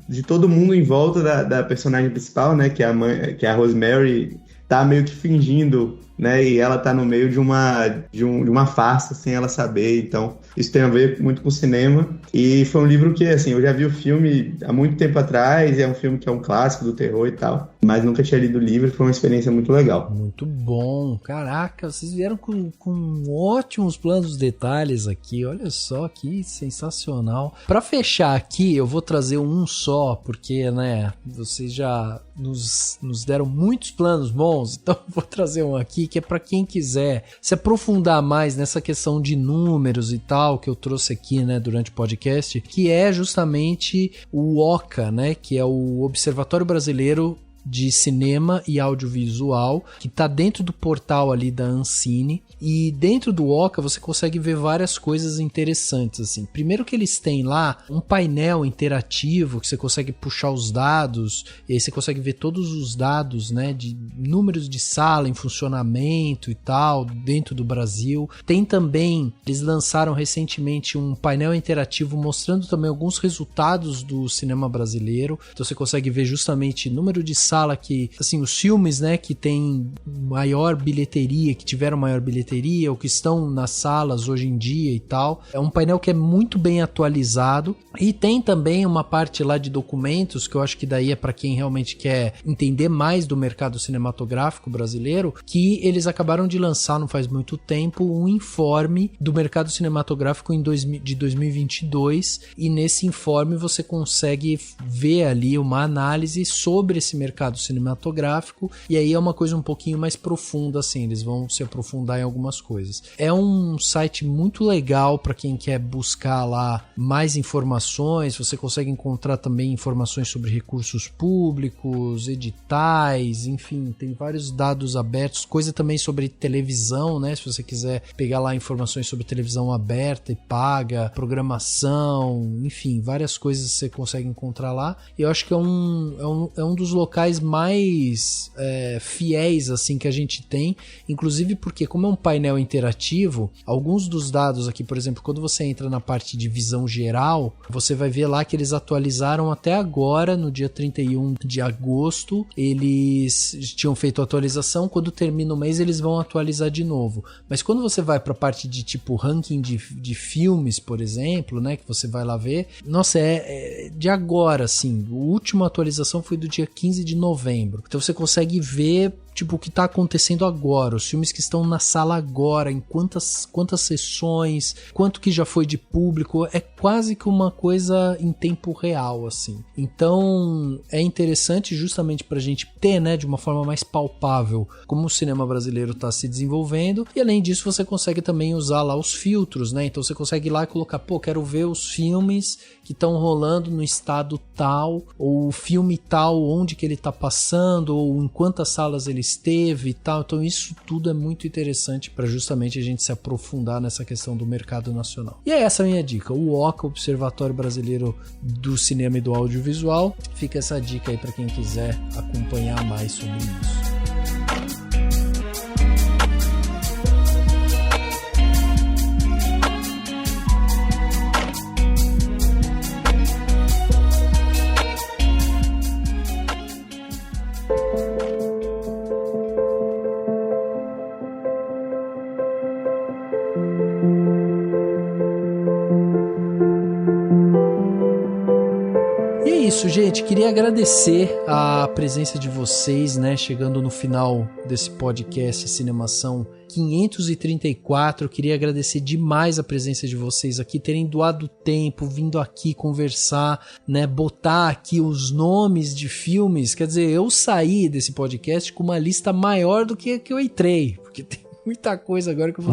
de todo mundo em volta da personagem principal, né? Que é a Rosemary, tá meio que fingindo, né? E ela tá no meio de uma farsa sem ela saber. Então, isso tem a ver muito com o cinema. E foi um livro que, assim, eu já vi o filme há muito tempo atrás, e é um filme que é um clássico do terror e tal, mas nunca tinha lido o livro, foi uma experiência muito legal. Muito bom. Caraca, vocês vieram com ótimos planos de detalhes aqui. Olha só que sensacional. Pra fechar aqui, eu vou trazer um só, porque, né, vocês já nos deram muitos planos bons, então eu vou trazer um aqui que é pra quem quiser se aprofundar mais nessa questão de números e tal, que eu trouxe aqui, né, durante o podcast, que é justamente o OCA, né, que é o Observatório Brasileiro de Cinema e Audiovisual, que está dentro do portal ali da Ancine, e dentro do OCA você consegue ver várias coisas interessantes, assim. Primeiro que eles têm lá um painel interativo que você consegue puxar os dados, e aí você consegue ver todos os dados, né, de números de sala em funcionamento e tal, dentro do Brasil. Tem também, eles lançaram recentemente um painel interativo mostrando também alguns resultados do cinema brasileiro, então você consegue ver justamente número de sala que, assim, os filmes, né, que tem maior bilheteria, que tiveram maior bilheteria, ou que estão nas salas hoje em dia e tal. É um painel que é muito bem atualizado, e tem também uma parte lá de documentos, que eu acho que daí é para quem realmente quer entender mais do mercado cinematográfico brasileiro, que eles acabaram de lançar não faz muito tempo um informe do mercado cinematográfico de 2022, e nesse informe você consegue ver ali uma análise sobre esse mercado cinematográfico, e aí é uma coisa um pouquinho mais profunda, assim, eles vão se aprofundar em algumas coisas. É um site muito legal para quem quer buscar lá mais informações. Você consegue encontrar também informações sobre recursos públicos, editais, enfim, tem vários dados abertos, coisa também sobre televisão, né, se você quiser pegar lá informações sobre televisão aberta e paga, programação, enfim, várias coisas você consegue encontrar lá, e eu acho que é um dos locais visuais mais fiéis assim que a gente tem, inclusive porque como é um painel interativo, alguns dos dados aqui, por exemplo, quando você entra na parte de visão geral, você vai ver lá que eles atualizaram até agora, no dia 31 de agosto, eles tinham feito a atualização, quando termina o mês eles vão atualizar de novo. Mas quando você vai para a parte de tipo ranking de filmes, por exemplo, né, que você vai lá ver, nossa, é de agora, assim, a última atualização foi do dia 15 de novembro. Então você consegue ver tipo o que tá acontecendo agora, os filmes que estão na sala agora, em quantas sessões, quanto que já foi de público, é quase que uma coisa em tempo real, assim. Então é interessante justamente pra gente ter, né, de uma forma mais palpável como o cinema brasileiro tá se desenvolvendo, e além disso você consegue também usar lá os filtros, né, então você consegue ir lá e colocar, quero ver os filmes que estão rolando no estado tal, ou o filme tal, onde que ele tá passando, ou em quantas salas ele esteve e tal. Então isso tudo é muito interessante para justamente a gente se aprofundar nessa questão do mercado nacional. E é essa a minha dica, o OCA, Observatório Brasileiro do Cinema e do Audiovisual. Fica essa dica aí para quem quiser acompanhar mais sobre isso. Gente, queria agradecer a presença de vocês, né, chegando no final desse podcast Cinemação 534, queria agradecer demais a presença de vocês aqui, terem doado tempo, vindo aqui conversar, né, botar aqui os nomes de filmes, quer dizer, eu saí desse podcast com uma lista maior do que eu entrei, porque tem muita coisa agora que eu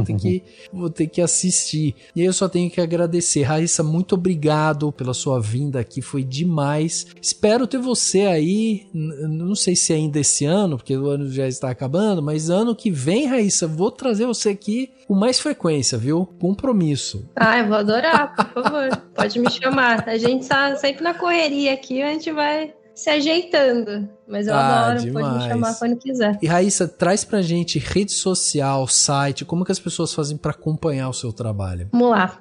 vou ter que assistir. E aí eu só tenho que agradecer. Raíssa, muito obrigado pela sua vinda aqui, foi demais. Espero ter você aí, não sei se ainda esse ano, porque o ano já está acabando, mas ano que vem, Raíssa, vou trazer você aqui com mais frequência, viu? Compromisso. Eu vou adorar, por favor. Pode me chamar. A gente tá sempre na correria aqui, a gente vai se ajeitando. Mas eu adoro, demais. Pode me chamar quando quiser. E Raíssa, traz pra gente rede social, site, como que as pessoas fazem pra acompanhar o seu trabalho? Vamos lá.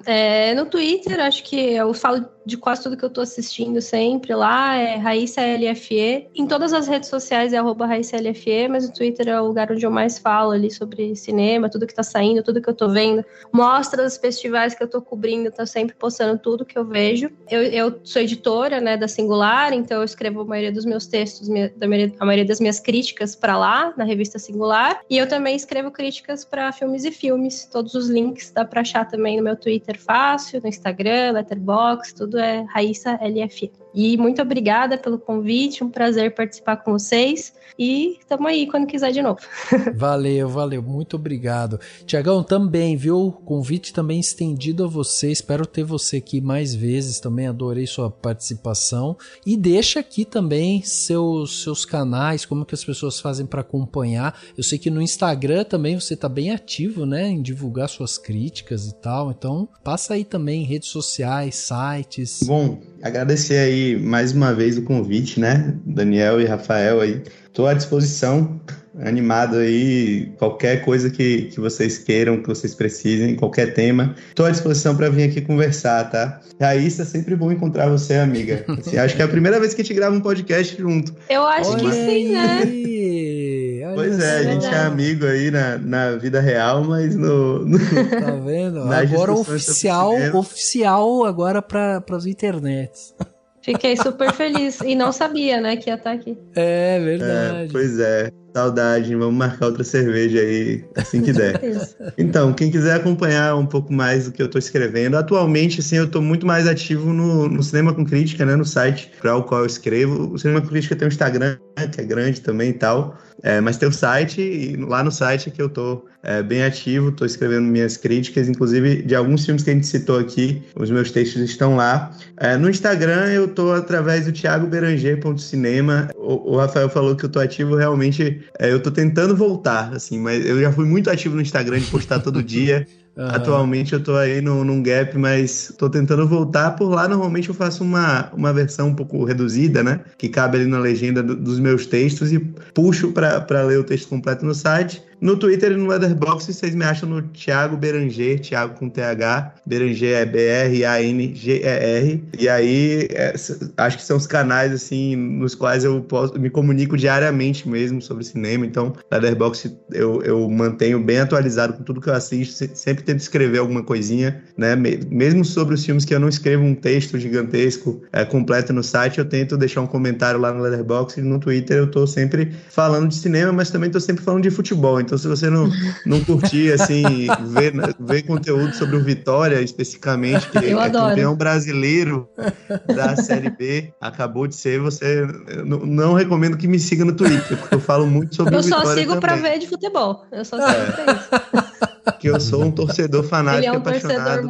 No Twitter, acho que eu falo de quase tudo que eu tô assistindo sempre lá, é Raíssa LFE. Em todas as redes sociais é @Raíssa LFE, mas o Twitter é o lugar onde eu mais falo ali sobre cinema, tudo que tá saindo, tudo que eu tô vendo. Mostras, festivais que eu tô cobrindo, tô sempre postando tudo que eu vejo. Eu sou editora, né, da Singular, então eu escrevo a maioria dos meus textos, a maioria das minhas críticas para lá, na revista Singular, e eu também escrevo críticas para filmes e filmes, todos os links dá para achar também no meu Twitter fácil, no Instagram, Letterboxd, tudo é Raíssa LFE. E muito obrigada pelo convite, um prazer participar com vocês, e estamos aí quando quiser de novo. Valeu, muito obrigado. Tiagão, também, viu? Convite também estendido a você, espero ter você aqui mais vezes, também adorei sua participação, e deixa aqui também seus canais, como que as pessoas fazem para acompanhar. Eu sei que no Instagram também você tá bem ativo, né, em divulgar suas críticas e tal, então passa aí também redes sociais, sites. Bom, agradecer aí mais uma vez o convite, né, Daniel e Rafael aí. Tô à disposição, animado aí, qualquer coisa que vocês queiram, que vocês precisem, qualquer tema. Tô à disposição para vir aqui conversar, tá? Raíssa, sempre bom encontrar você, amiga. Assim, acho que é a primeira vez que a gente grava um podcast junto. Eu acho que sim, né? Pois é, a gente é amigo aí na vida real, mas Tá vendo? Agora oficial agora para as internets. Fiquei super feliz. E não sabia, né, que ia estar aqui. É verdade. Pois é. Saudade. Vamos marcar outra cerveja aí assim que der. Então, quem quiser acompanhar um pouco mais do que eu tô escrevendo, atualmente, assim, eu tô muito mais ativo no Cinema com Crítica, né, no site para o qual eu escrevo. O Cinema com Crítica tem um Instagram, que é grande também e tal, mas tem o site, e lá no site é que eu tô bem ativo, tô escrevendo minhas críticas, inclusive de alguns filmes que a gente citou aqui, os meus textos estão lá. No Instagram eu tô através do thiagoberanger.cinema. O Rafael falou que eu tô ativo, realmente eu tô tentando voltar, assim, mas eu já fui muito ativo no Instagram de postar todo dia. Atualmente eu tô aí num gap, mas tô tentando voltar. Por lá, normalmente eu faço uma versão um pouco reduzida, né? Que cabe ali na legenda dos meus textos e puxo pra ler o texto completo no site. No Twitter e no Letterboxd, vocês me acham no Thiago Beranger, Thiago com TH, Beranger é BRANGER. E aí, acho que são os canais, assim, nos quais eu me comunico diariamente mesmo sobre cinema. Então, Letterboxd eu mantenho bem atualizado com tudo que eu assisto, sempre tento escrever alguma coisinha, né? Mesmo sobre os filmes que eu não escrevo um texto gigantesco completo no site, eu tento deixar um comentário lá no Letterboxd. E no Twitter eu tô sempre falando de cinema, mas também tô sempre falando de futebol. Então, se você não curtir, assim, ver conteúdo sobre o Vitória, especificamente, que é campeão brasileiro da Série B, acabou de ser, não recomendo que me siga no Twitter, porque eu falo muito sobre o Vitória. Eu só sigo também. Pra ver de futebol. Eu só sigo pra isso. Que eu sou um torcedor fanático, ele é um torcedor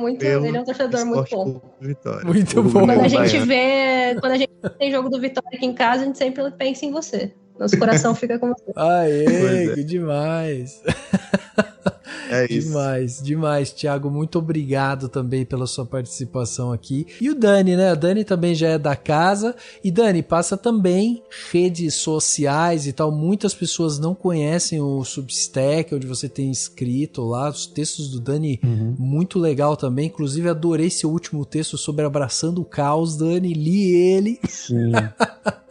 muito bom. Vitória. Muito bom. Quando a gente tem jogo do Vitória aqui em casa, a gente sempre pensa em você. Nosso coração fica com você. Aê, que demais. É isso. Demais, Thiago. Muito obrigado também pela sua participação aqui. E o Dani, né? O Dani também já é da casa. E Dani, passa também redes sociais e tal. Muitas pessoas não conhecem o Substack, onde você tem escrito lá os textos do Dani. Muito legal também. Inclusive, adorei seu último texto sobre Abraçando o Caos, Dani. Li ele. Sim.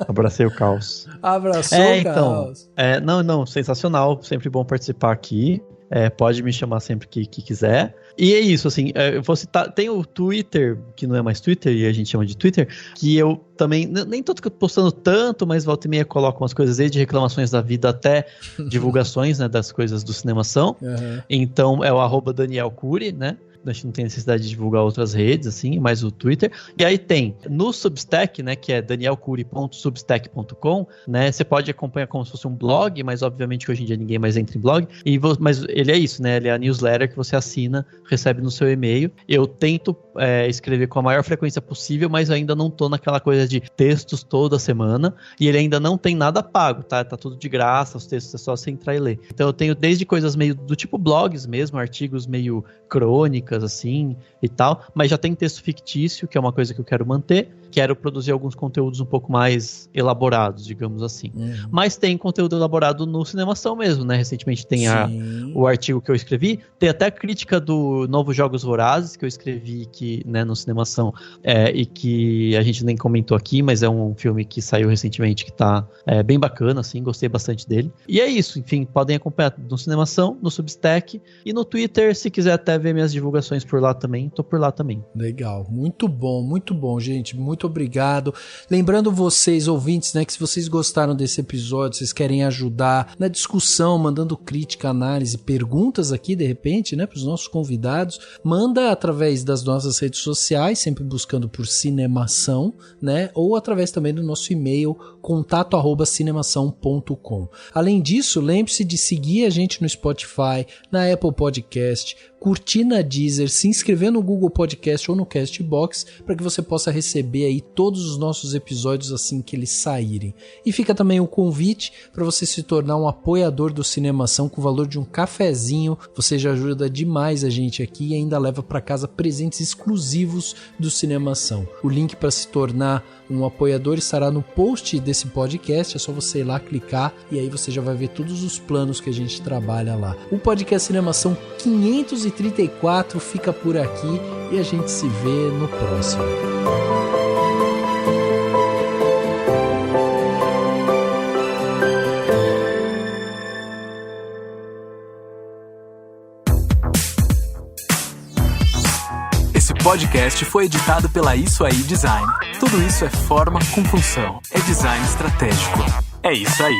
Abracei o caos. Abraçou o caos. Não, sensacional. Sempre bom participar aqui. Pode me chamar sempre que quiser. E é isso, assim, eu vou citar, tem o Twitter, que não é mais Twitter, e a gente chama de Twitter, que eu também, nem tô postando tanto, mas volta e meia coloco umas coisas aí de reclamações da vida até divulgações, né, das coisas do Cinemação. Então, é o @DanielCuri, né? A gente não tem necessidade de divulgar outras redes, assim, mais o Twitter. E aí tem no Substack, né, que é danielcuri.substack.com, né, você pode acompanhar como se fosse um blog, mas obviamente hoje em dia ninguém mais entra em blog, mas ele é isso, né, ele é a newsletter que você assina, recebe no seu e-mail. Eu tento escrever com a maior frequência possível, mas ainda não tô naquela coisa de textos toda semana, e ele ainda não tem nada pago, tá tudo de graça, os textos é só você entrar e ler. Então eu tenho desde coisas meio do tipo blogs mesmo, artigos meio crônicas, assim, e tal, mas já tem texto fictício, que é uma coisa que eu quero manter. Quero produzir alguns conteúdos um pouco mais elaborados, digamos assim. Mas tem conteúdo elaborado no Cinemação mesmo, né? Recentemente tem o artigo que eu escrevi, tem até a crítica do Novos Jogos Vorazes, que eu escrevi aqui, né, no Cinemação, e que a gente nem comentou aqui, mas é um filme que saiu recentemente, que tá bem bacana, assim, gostei bastante dele. E é isso, enfim, podem acompanhar no Cinemação, no Substack e no Twitter, se quiser até ver minhas divulgações por lá também, tô por lá também. Legal, muito bom, gente, muito obrigado. Lembrando vocês, ouvintes, né, que se vocês gostaram desse episódio, vocês querem ajudar na discussão, mandando crítica, análise, perguntas aqui, de repente, né, para os nossos convidados, manda através das nossas redes sociais, sempre buscando por Cinemação, né, ou através também do nosso e-mail, contato@cinemação.com. Além disso, lembre-se de seguir a gente no Spotify, na Apple Podcast, curtir na Deezer, se inscrever no Google Podcast ou no Castbox para que você possa receber aí todos os nossos episódios assim que eles saírem. E fica também o convite para você se tornar um apoiador do Cinemação com o valor de um cafezinho. Você já ajuda demais a gente aqui e ainda leva para casa presentes exclusivos do Cinemação. O link para se tornar um apoiador estará no post desse podcast, é só você ir lá clicar e aí você já vai ver todos os planos que a gente trabalha lá. O podcast Cinemação 534 fica por aqui e a gente se vê no próximo. Esse podcast foi editado pela Isso Aí Design. Tudo isso é forma com função. É design estratégico. É isso aí.